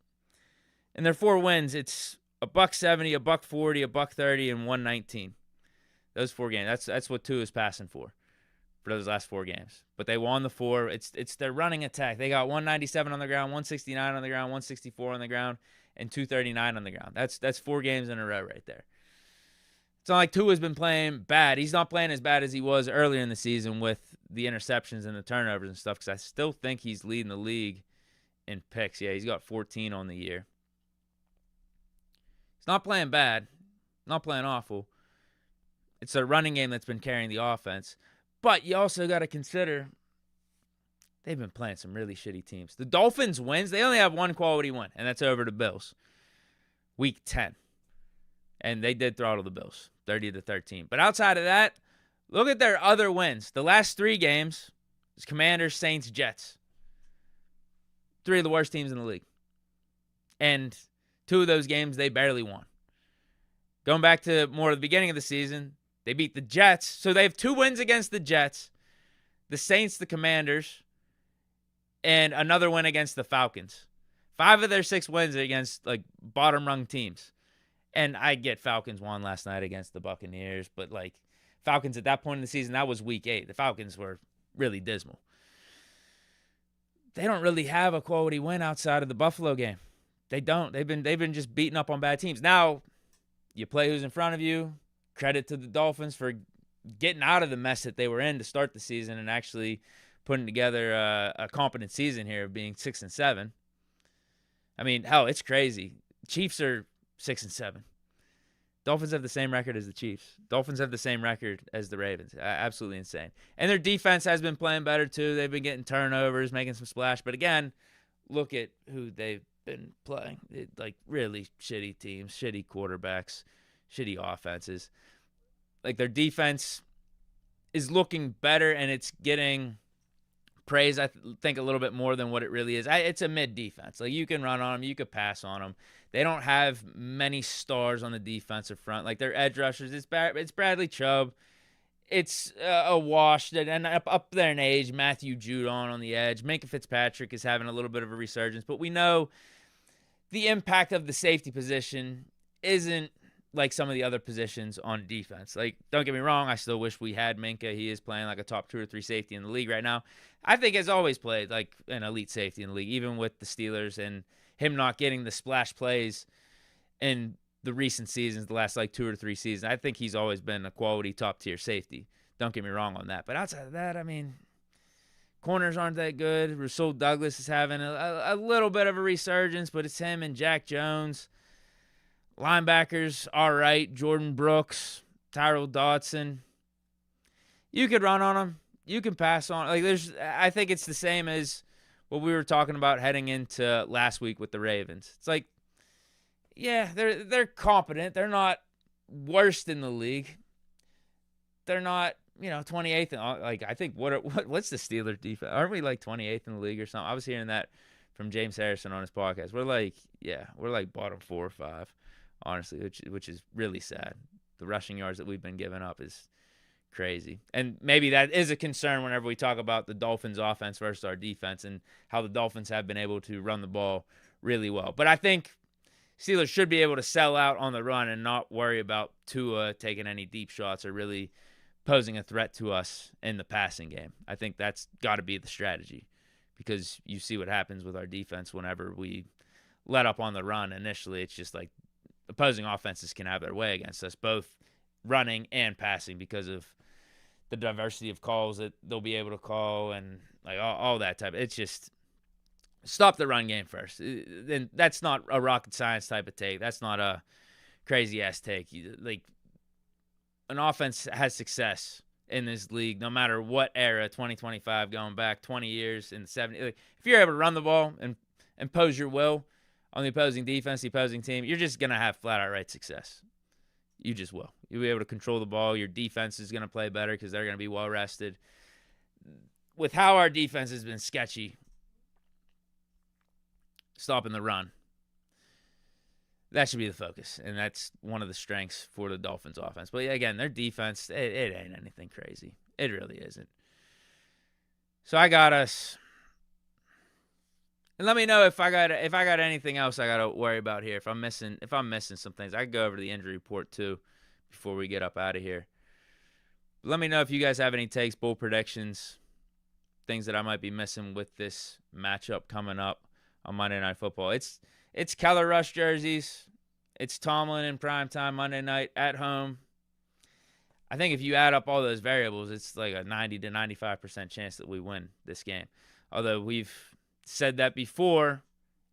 in their 4 wins, it's $170, $140, $130, and $119. Those 4 games. That's what Tua is passing for those last 4 games. But they won the 4. It's their running attack. They got 197 on the ground, 169 on the ground, 164 on the ground, and 239 on the ground. That's 4 games in a row right there. It's not like Tua's been playing bad. He's not playing as bad as he was earlier in the season with the interceptions and the turnovers and stuff, because I still think he's leading the league in picks. Yeah, he's got 14 on the year. He's not playing bad, not playing awful. It's a running game that's been carrying the offense. But you also got to consider they've been playing some really shitty teams. The Dolphins wins. They only have one quality win, and that's over the Bills. Week 10. And they did throttle the Bills, 30-13. But outside of that, look at their other wins. The last 3 games is Commanders, Saints, Jets. 3 of the worst teams in the league. And 2 of those games they barely won. Going back to more of the beginning of the season, they beat the Jets. So they have 2 wins against the Jets, the Saints, the Commanders, and another win against the Falcons. 5 of their 6 wins are against like bottom-rung teams. And I get Falcons won last night against the Buccaneers, but like Falcons at that point in the season, that was week 8. The Falcons were really dismal. They don't really have a quality win outside of the Buffalo game. They don't. They've been just beating up on bad teams. Now, you play who's in front of you. Credit to the Dolphins for getting out of the mess that they were in to start the season and actually putting together a competent season here of being 6-7. I mean, hell, it's crazy. Chiefs are 6-7. Dolphins have the same record as the Chiefs. Dolphins have the same record as the Ravens. Absolutely insane. And their defense has been playing better too. They've been getting turnovers, making some splash. But again, look at who they've been playing. Like really shitty teams, shitty quarterbacks, shitty offenses. Like their defense is looking better and it's getting praise, I think, a little bit more than what it really is. It's a mid defense. Like, you can run on them, you could pass on them. They don't have many stars on the defensive front. Like, their edge rushers, it's Bradley Chubb. It's a wash, and up there in age, Matthew Judon on the edge. Minkah Fitzpatrick is having a little bit of a resurgence, but we know the impact of the safety position isn't like some of the other positions on defense. Like, don't get me wrong, I still wish we had Minkah. He is playing like a top 2 or 3 safety in the league right now. I think has always played like an elite safety in the league, even with the Steelers and him not getting the splash plays in the recent seasons, the last like 2 or 3 seasons. I think he's always been a quality top-tier safety. Don't get me wrong on that. But outside of that, I mean, corners aren't that good. Rasul Douglas is having a little bit of a resurgence, but it's him and Jack Jones. Linebackers, all right. Jordan Brooks, Tyrell Dodson. You could run on them. You can pass on. Like, I think it's the same as what we were talking about heading into last week with the Ravens. It's like, yeah, they're competent. They're not worst in the league. They're not, 28th. Like, I think what's the Steelers defense? Aren't we like 28th in the league or something? I was hearing that from James Harrison on his podcast. We're like bottom 4 or 5, honestly, which is really sad. The rushing yards that we've been giving up is crazy. And maybe that is a concern whenever we talk about the Dolphins offense versus our defense and how the Dolphins have been able to run the ball really well. But I think Steelers should be able to sell out on the run and not worry about Tua taking any deep shots or really posing a threat to us in the passing game. I think that's got to be the strategy, because you see what happens with our defense whenever we let up on the run initially. It's just like opposing offenses can have their way against us, both running and passing, because of the diversity of calls that they'll be able to call and like all that type. It's just stop the run game first. And that's not a rocket science type of take. That's not a crazy ass take. Like, an offense has success in this league, no matter what era, 2025, going back 20 years in the 70s. Like, if you're able to run the ball and impose your will on the opposing defense, the opposing team, you're just going to have flat out right success. You just will. You'll be able to control the ball. Your defense is going to play better because they're going to be well rested. With how our defense has been sketchy, stopping the run, that should be the focus, and that's one of the strengths for the Dolphins offense. But again, their defense, it ain't anything crazy. It really isn't. So I got us. And let me know if I got anything else I got to worry about here. If I'm missing some things, I can go over to the injury report too before we get up out of here. But let me know if you guys have any takes, bowl predictions, things that I might be missing with this matchup coming up on Monday Night Football. It's Keller Rush jerseys. It's Tomlin in primetime Monday night at home. I think if you add up all those variables, it's like a 90 to 95% chance that we win this game. Although we've said that before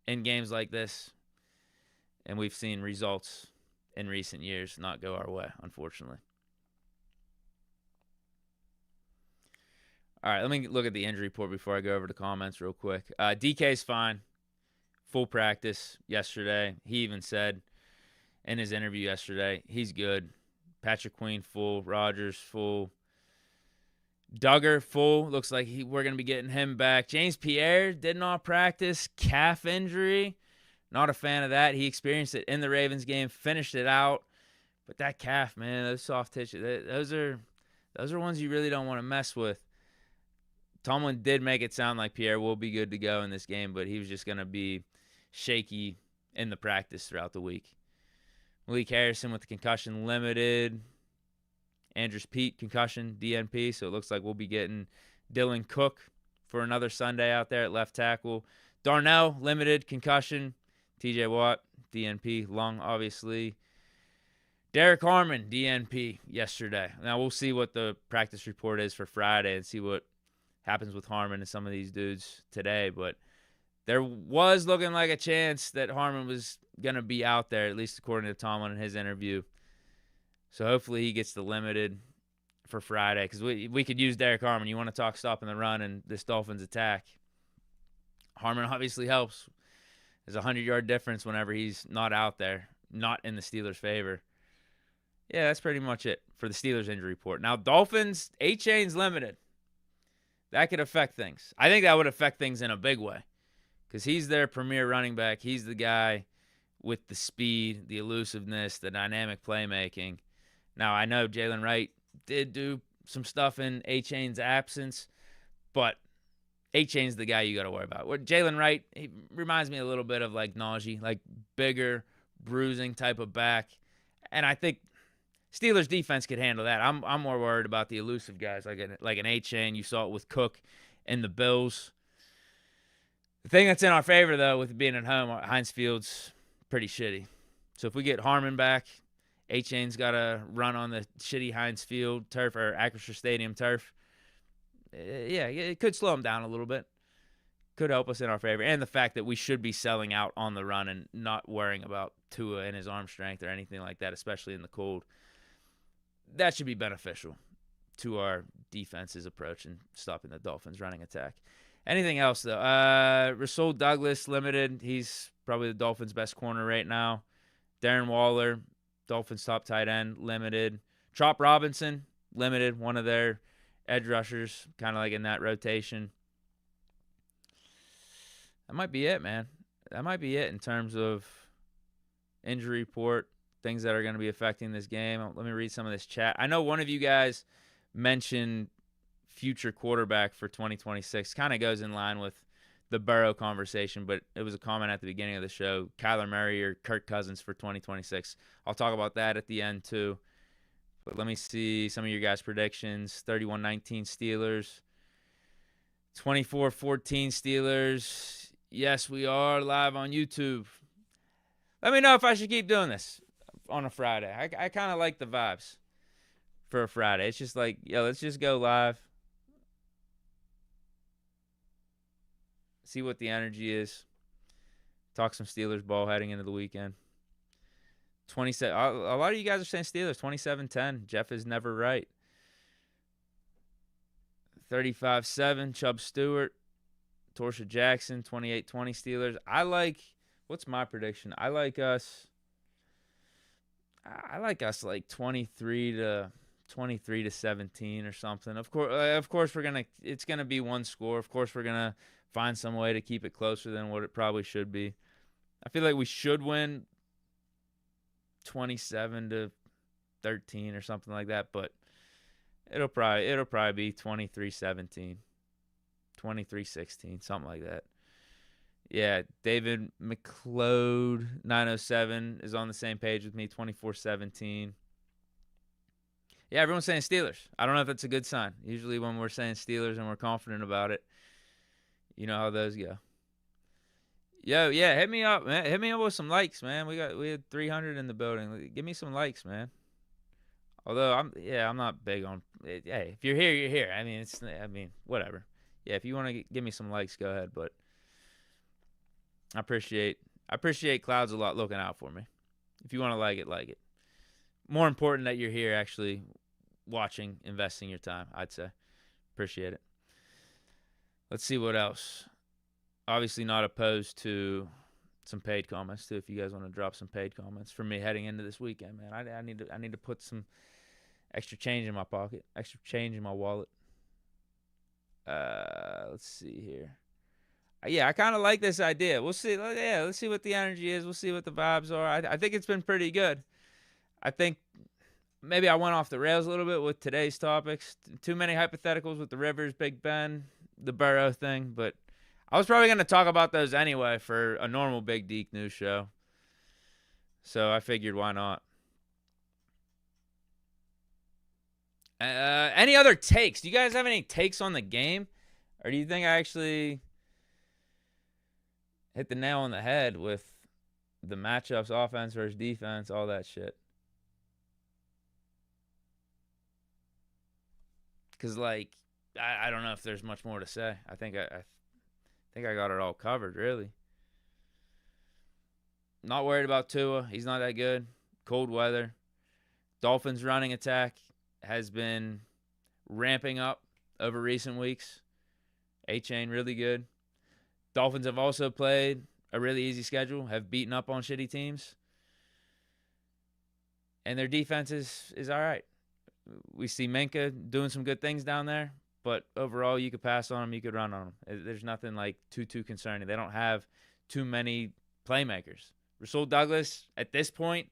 in games like this, and we've seen results in recent years not go our way, unfortunately. All right, let me look at the injury report before I go over the comments real quick. DK's fine. Full practice yesterday. He even said in his interview yesterday, he's good. Patrick Queen, full. Rodgers, full. Duggar, full. Looks like we're going to be getting him back. James Pierre did not practice. Calf injury. Not a fan of that. He experienced it in the Ravens game, finished it out. But that calf, man, those soft tissue, those are ones you really don't want to mess with. Tomlin did make it sound like Pierre will be good to go in this game, but he was just going to be shaky in the practice throughout the week. Malik Harrison with the concussion limited. Andrews Pete concussion, DNP, so it looks like we'll be getting Dylan Cook for another Sunday out there at left tackle. Darnell, limited concussion. TJ Watt, DNP, lung, obviously. Derek Harmon, DNP, yesterday. Now we'll see what the practice report is for Friday and see what happens with Harmon and some of these dudes today, but there was looking like a chance that Harmon was going to be out there, at least according to Tomlin in his interview. So hopefully he gets the limited for Friday, because we could use Derek Harmon. You want to talk stopping the run and this Dolphins attack. Harmon obviously helps. There's a 100-yard difference whenever he's not out there, not in the Steelers' favor. Yeah, that's pretty much it for the Steelers injury report. Now, Dolphins, A-Chain's limited. That could affect things. I think that would affect things in a big way because he's their premier running back. He's the guy with the speed, the elusiveness, the dynamic playmaking. Now, I know Jalen Wright did do some stuff in A-Chain's absence, but A-Chain's the guy you got to worry about. What Jalen Wright, he reminds me a little bit of like Najee, like bigger, bruising type of back. And I think Steelers defense could handle that. I'm more worried about the elusive guys like an A-Chain. You saw it with Cook and the Bills. The thing that's in our favor, though, with being at home, Heinz Field's pretty shitty. So if we get Harmon back, A-Chain's got to run on the shitty Heinz Field turf or Acrisure Stadium turf. Yeah, it could slow him down a little bit. Could help us in our favor. And the fact that we should be selling out on the run and not worrying about Tua and his arm strength or anything like that, especially in the cold. That should be beneficial to our defense's approach in stopping the Dolphins' running attack. Anything else, though? Rasul Douglas, limited. He's probably the Dolphins' best corner right now. Darren Waller, Dolphins' top tight end, limited. Trop Robinson, limited. One of their edge rushers, kind of like in that rotation. That might be it, man. That might be it in terms of injury report, things that are going to be affecting this game. Let me read some of this chat. I know one of you guys mentioned future quarterback for 2026. Kind of goes in line with the Burrow conversation, but it was a comment at the beginning of the show. Kyler Murray or Kirk Cousins for 2026. I'll talk about that at the end too. But let me see some of your guys' predictions. 31-19 Steelers. 24-14 Steelers. Yes, we are live on YouTube. Let me know if I should keep doing this on a Friday. I kind of like the vibes for a Friday. It's just like, yo, let's just go live. See what the energy is. Talk some Steelers ball heading into the weekend. 27. A lot of you guys are saying Steelers. 27-10. Jeff is never right. 35-7. Chubb Stewart. Torsha Jackson. 28-20 Steelers. I like. What's my prediction? I like us like 23-17 or something. Of course it's gonna be one score. Of course we're gonna find some way to keep it closer than what it probably should be. I feel like we should win 27-13 or something like that, but it'll probably be 23-17, 23-16, something like that. Yeah, David McLeod 907 is on the same page with me, 24-17. Yeah, everyone's saying Steelers. I don't know if that's a good sign. Usually when we're saying Steelers and we're confident about it, you know how those go. Yo, yeah, hit me up, man. Hit me up with some likes, man. We had 300 in the building. Give me some likes, man. Although I'm not big on. Hey, if you're here, you're here. I mean, whatever. Yeah, if you want to give me some likes, go ahead. But I appreciate Clouds a lot looking out for me. If you want to like it. More important that you're here actually watching, investing your time, I'd say. Appreciate it. Let's see what else. Obviously not opposed to some paid comments too. If you guys want to drop some paid comments for me heading into this weekend, man. I need to put some extra change in my pocket, extra change in my wallet. Let's see here. Yeah, I kind of like this idea. We'll see. Yeah, let's see what the energy is. We'll see what the vibes are. I think it's been pretty good. I think maybe I went off the rails a little bit with today's topics. Too many hypotheticals with the Rivers, Big Ben, the Burrow thing. But I was probably going to talk about those anyway for a normal Big Deke news show. So I figured why not. Any other takes? Do you guys have any takes on the game? Or do you think I actually hit the nail on the head with the matchups, offense versus defense, all that shit? Because, like, I don't know if there's much more to say. I think I got it all covered, really. Not worried about Tua. He's not that good. Cold weather. Dolphins running attack has been ramping up over recent weeks. A-Chain really good. Dolphins have also played a really easy schedule, have beaten up on shitty teams. And their defense is all right. We see Minka doing some good things down there, but overall, you could pass on them, you could run on them. There's nothing like too concerning. They don't have too many playmakers. Rasul Douglas, at this point,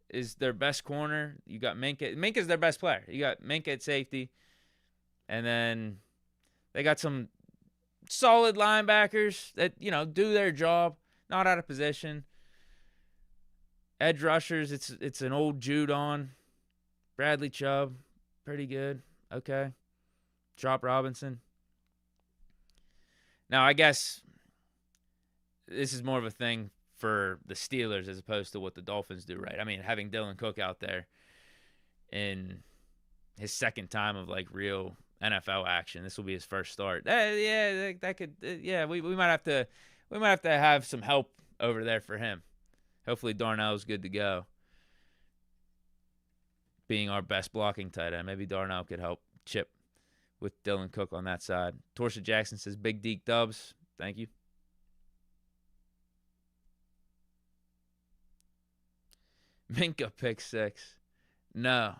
is their best corner. You got Minka. Minka's their best player. You got Minka at safety. And then they got some solid linebackers that, do their job, not out of position. Edge rushers, it's an old Judon. Bradley Chubb, pretty good. Okay. Drop Robinson. Now, I guess this is more of a thing for the Steelers as opposed to what the Dolphins do, right? I mean, having Dylan Cook out there in his second time of real NFL action, this will be his first start. We might have to have some help over there for him. Hopefully Darnell's good to go. Being our best blocking tight end, maybe Darnell could help chip with Dylan Cook on that side. Torsia Jackson says, Big Deke Dubs. Thank you. Minka pick 6. No.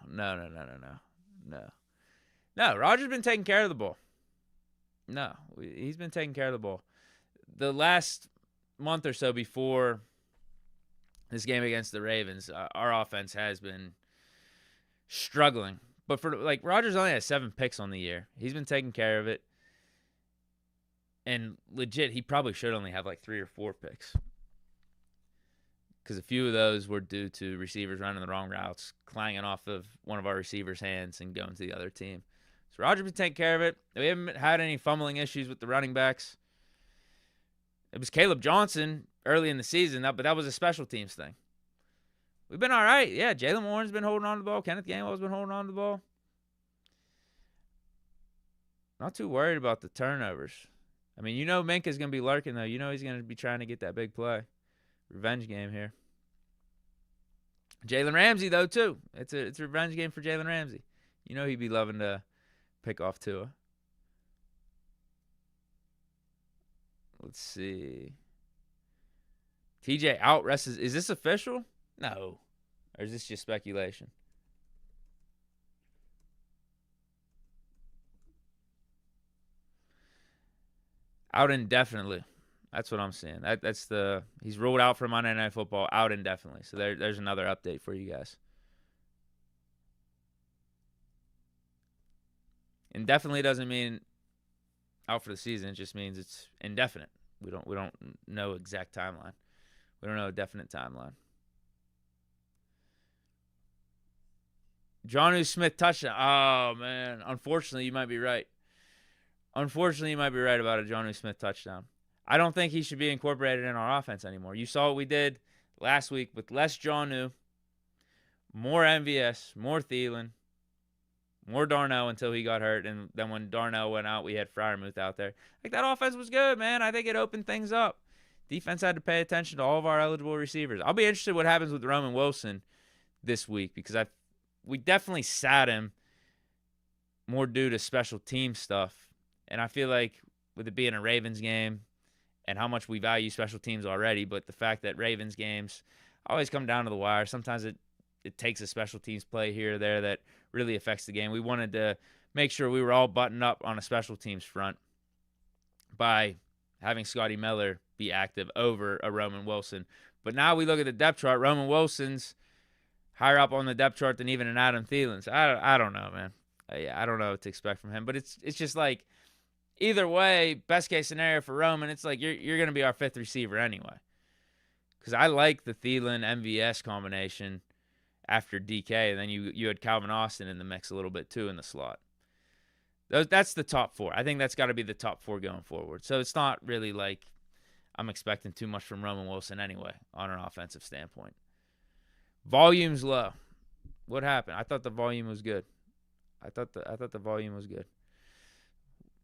Rodgers been taking care of the ball. No, he's been taking care of the ball. The last month or so before this game against the Ravens, our offense has been struggling. But for Rodgers only has 7 picks on the year. He's been taking care of it. And legit, he probably should only have 3 or 4 picks. Because a few of those were due to receivers running the wrong routes, clanging off of one of our receivers' hands and going to the other team. So Rodgers been taking care of it. We haven't had any fumbling issues with the running backs. It was Caleb Johnson early in the season, but that was a special teams thing. We've been all right. Yeah, Jalen Warren's been holding on to the ball. Kenneth Gainwell's been holding on to the ball. Not too worried about the turnovers. I mean, Minka's going to be lurking, though. He's going to be trying to get that big play. Revenge game here. Jalen Ramsey, though, too. It's a revenge game for Jalen Ramsey. He'd be loving to pick off Tua. Let's see. TJ out rests. Is this official? No. Or is this just speculation? Out indefinitely. That's what I'm seeing. He's ruled out from Monday Night Football, out indefinitely. So there's another update for you guys. Indefinitely doesn't mean out for the season. It just means it's indefinite. We don't know exact timeline. We don't know a definite timeline. Jonnu Smith touchdown. Oh man. Unfortunately, you might be right. Unfortunately, you might be right about a Jonnu Smith touchdown. I don't think he should be incorporated in our offense anymore. You saw what we did last week with less Jonnu, more MVS, more Thielen, more Darnell until he got hurt. And then when Darnell went out, we had Freiermuth out there. That offense was good, man. I think it opened things up. Defense had to pay attention to all of our eligible receivers. I'll be interested what happens with Roman Wilson this week because we definitely sat him more due to special team stuff. And I feel like with it being a Ravens game and how much we value special teams already, but the fact that Ravens games always come down to the wire. Sometimes it takes a special teams play here or there that really affects the game. We wanted to make sure we were all buttoned up on a special teams front by having Scotty Miller be active over a Roman Wilson. But now we look at the depth chart. Roman Wilson's higher up on the depth chart than even an Adam Thielen. So I don't know, man. I don't know what to expect from him. But it's just either way, best case scenario for Roman, it's you're going to be our 5th receiver anyway. Because I like the Thielen-MVS combination after DK. And then you had Calvin Austin in the mix a little bit too in the slot. That's the top 4. I think that's got to be the top 4 going forward. So it's not really I'm expecting too much from Roman Wilson anyway on an offensive standpoint. Volume's low. What happened? I thought the volume was good. I thought the volume was good.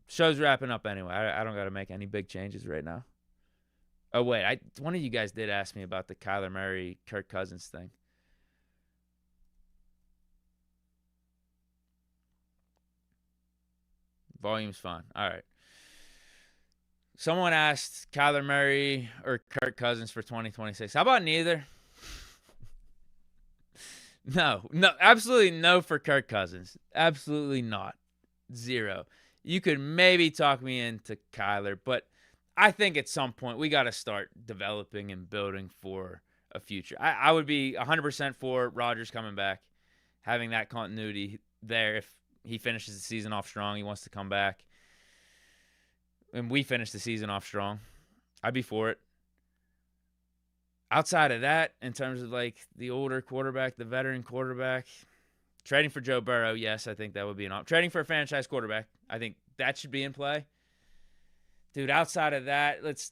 Show's wrapping up anyway. I don't got to make any big changes right now. Oh, wait. One of you guys did ask me about the Kyler Murray, Kirk Cousins thing. Volume's fine. All right. Someone asked Kyler Murray or Kirk Cousins for 2026. How about neither? No, absolutely no for Kirk Cousins. Absolutely not. 0. you could maybe talk me into Kyler, but I think at some point we got to start developing and building for a future. I would be 100% for Rodgers coming back, having that continuity there. If he finishes the season off strong, he wants to come back, and we finish the season off strong, I'd be for it. Outside of that, in terms of like the older quarterback, the veteran quarterback, trading for Joe Burrow, yes, I think that would be an option. Trading for a franchise quarterback, I think that should be in play. Dude, outside of that, let's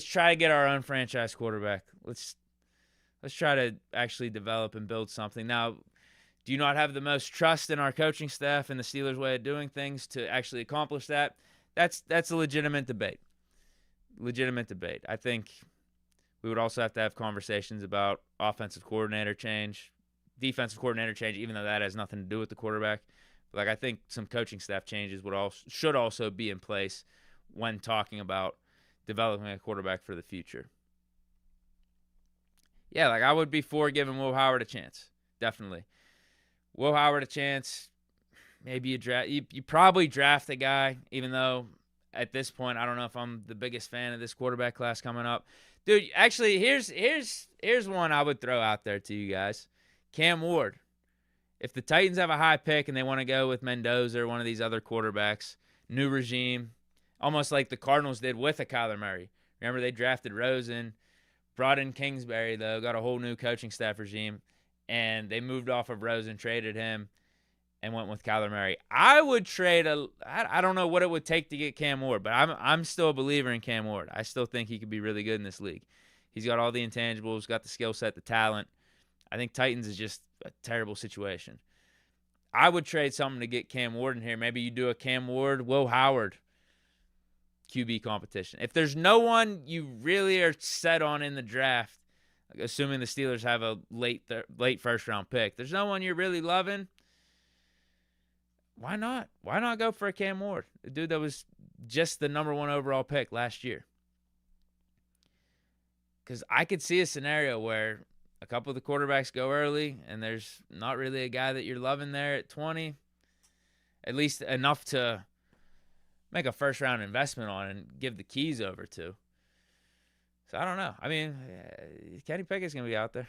try to get our own franchise quarterback. Let's try to actually develop and build something. Now, do you not have the most trust in our coaching staff and the Steelers' way of doing things to actually accomplish that? That's a legitimate debate. I think we would also have to have conversations about offensive coordinator change, defensive coordinator change, even though that has nothing to do with the quarterback. Like, I think some coaching staff changes should also be in place when talking about developing a quarterback for the future. Yeah, like I would be for giving Will Howard a chance. Definitely. Will Howard a chance. Maybe you probably draft a guy, even though at this point I don't know if I'm the biggest fan of this quarterback class coming up. Dude, actually, here's one I would throw out there to you guys. Cam Ward. If the Titans have a high pick and they want to go with Mendoza or one of these other quarterbacks, new regime, almost like the Cardinals did with a Kyler Murray. Remember, they drafted Rosen, brought in Kingsbury, though, got a whole new coaching staff regime, and they moved off of Rosen, traded him, and went with Kyler Murray. I would trade I don't know what it would take to get Cam Ward, but I'm still a believer in Cam Ward. I still think he could be really good in this league. He's got all the intangibles, got the skill set, the talent. I think Titans is just a terrible situation. I would trade something to get Cam Ward in here. Maybe you do a Cam Ward, Will Howard QB competition. If there's no one you really are set on in the draft, like assuming the Steelers have a late first round pick, there's no one you're really loving, why not? Why not go for a Cam Ward, the dude that was just the number 1 overall pick last year? Because I could see a scenario where a couple of the quarterbacks go early and there's not really a guy that you're loving there at 20, at least enough to make a first-round investment on and give the keys over to. So I don't know. I mean, Kenny Pickett's going to be out there.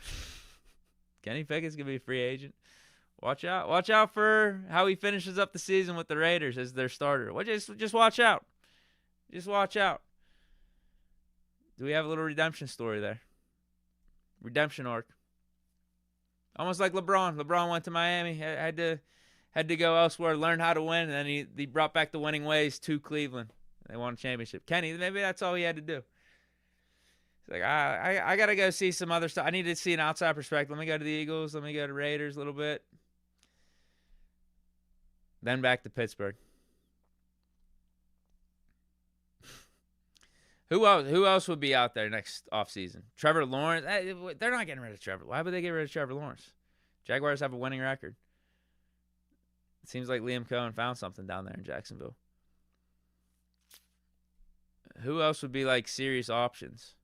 Kenny Pickett's going to be a free agent. Watch out. Watch out for how he finishes up the season with the Raiders as their starter. Just watch out. Just watch out. Do we have a little redemption story there? Redemption arc. Almost like LeBron. LeBron went to Miami, had to go elsewhere, learn how to win, and then he brought back the winning ways to Cleveland. They won a championship. Kenny, maybe that's all he had to do. He's like, I got to go see some other stuff. I need to see an outside perspective. Let me go to the Eagles. Let me go to Raiders a little bit. Then back to Pittsburgh. Who else would be out there next offseason? Trevor Lawrence? They're not getting rid of Trevor. Why would they get rid of Trevor Lawrence? Jaguars have a winning record. It seems like Liam Cohen found something down there in Jacksonville. Who else would be like serious options?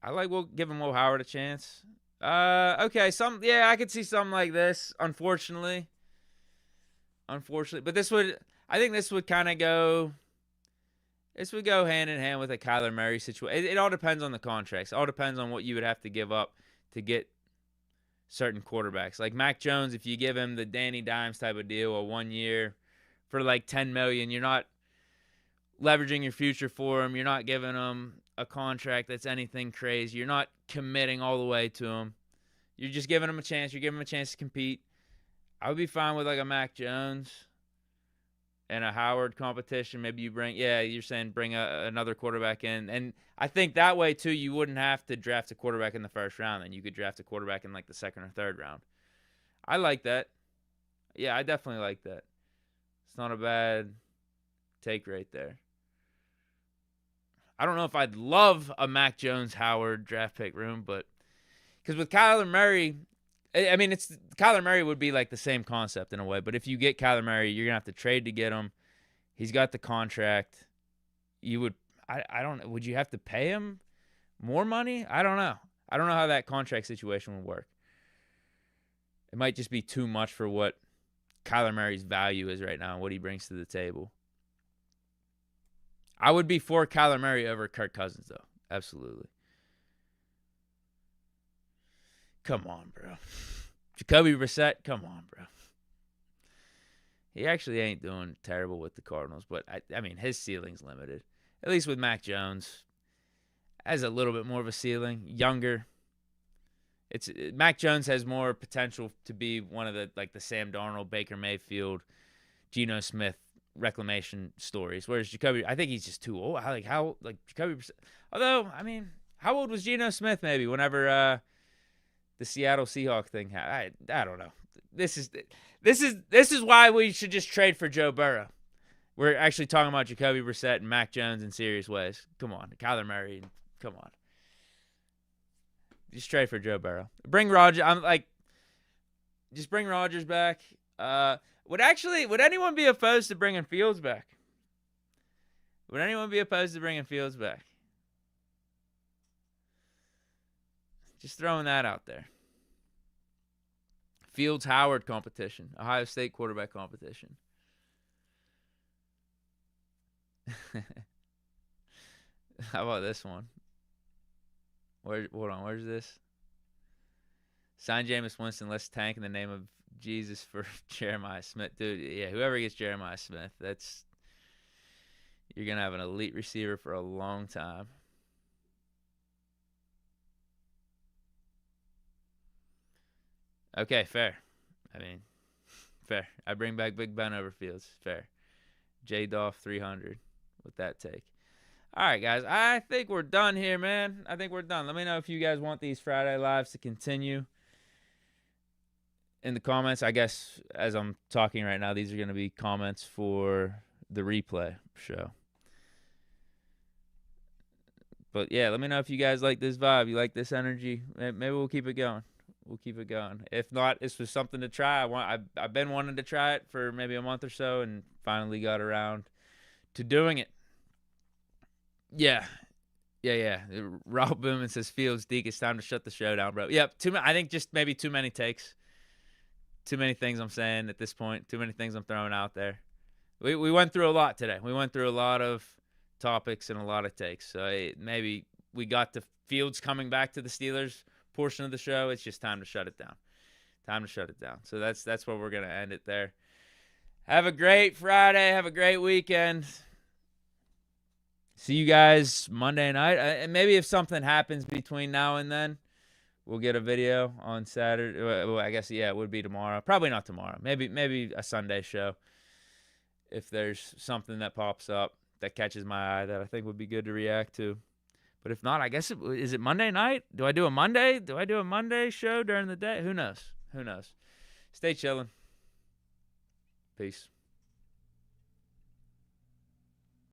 I like giving Will Howard a chance. Okay, I could see something like this. Unfortunately, but I think this would kind of go. This would go hand in hand with a Kyler Murray situation. It all depends on the contracts. It all depends on what you would have to give up to get certain quarterbacks. Like Mac Jones, if you give him the Danny Dimes type of deal, a 1 year for like $10 million, you're not leveraging your future for him. You're not giving him a contract that's anything crazy. You're not committing all the way to him. You're just giving him a chance. You're giving him a chance to compete. I would be fine with like a Mac Jones and a Howard competition. Maybe you're saying bring another quarterback in. And I think that way, too, you wouldn't have to draft a quarterback in the first round. Then you could draft a quarterback in like the second or third round. I like that. Yeah, I definitely like that. It's not a bad take right there. I don't know if I'd love a Mac Jones Howard draft pick room, but because with Kyler Murray, I mean, Kyler Murray would be like the same concept in a way, but if you get Kyler Murray, you're gonna have to trade to get him. He's got the contract. I don't know. Would you have to pay him more money? I don't know. I don't know how that contract situation would work. It might just be too much for what Kyler Murray's value is right now and what he brings to the table. I would be for Kyler Murray over Kirk Cousins, though. Absolutely. Come on, bro. Jacoby Brissett, come on, bro. He actually ain't doing terrible with the Cardinals, but I mean, his ceiling's limited. At least with Mac Jones. Has a little bit more of a ceiling. Younger. Mac Jones has more potential to be one of the Sam Darnold, Baker Mayfield, Geno Smith reclamation stories. Whereas Jacoby, I think he's just too old. Jacoby Brissett. Although, I mean, how old was Geno Smith maybe whenever the Seattle Seahawks thing happened? I don't know. This is why we should just trade for Joe Burrow. We're actually talking about Jacoby Brissett and Mac Jones in serious ways. Come on, Kyler Murray. Come on. Just trade for Joe Burrow. Bring Rodgers. Just bring Rodgers back. Would anyone be opposed to bringing Fields back? Would anyone be opposed to bringing Fields back? Just throwing that out there. Fields-Howard competition. Ohio State quarterback competition. How about this one? Hold on, where's this? Sign Jameis Winston, let's tank in the name of Jesus for Jeremiah Smith. Dude, yeah, whoever gets Jeremiah Smith, you're going to have an elite receiver for a long time. Okay, fair. I mean, fair. I bring back Big Ben over Fields. Fair. J-Dolph 300 with that take. All right, guys. I think we're done here, man. I think we're done. Let me know if you guys want these Friday Lives to continue in the comments. I guess as I'm talking right now, these are going to be comments for the replay show. But, yeah, let me know if you guys like this vibe. You like this energy. Maybe we'll keep it going. We'll keep it going. If not, this was something to try. I've been wanting to try it for maybe a month or so and finally got around to doing it. Yeah. Rob Booman says, Fields, Deke, it's time to shut the show down, bro. Yep, I think just maybe too many takes. Too many things I'm saying at this point. Too many things I'm throwing out there. We went through a lot today. We went through a lot of topics and a lot of takes. So maybe we got to Fields coming back to the Steelers portion of the show. It's just time to shut it down. So that's where we're going to end it there. Have a great Friday. Have a great weekend. See you guys Monday night. And maybe if something happens between now and then, we'll get a video on Saturday. Well, I guess, yeah, it would be tomorrow. Probably not tomorrow. Maybe a Sunday show. If there's something that pops up that catches my eye that I think would be good to react to. But if not, I guess, is it Monday night? Do I do a Monday show during the day? Who knows? Stay chilling. Peace.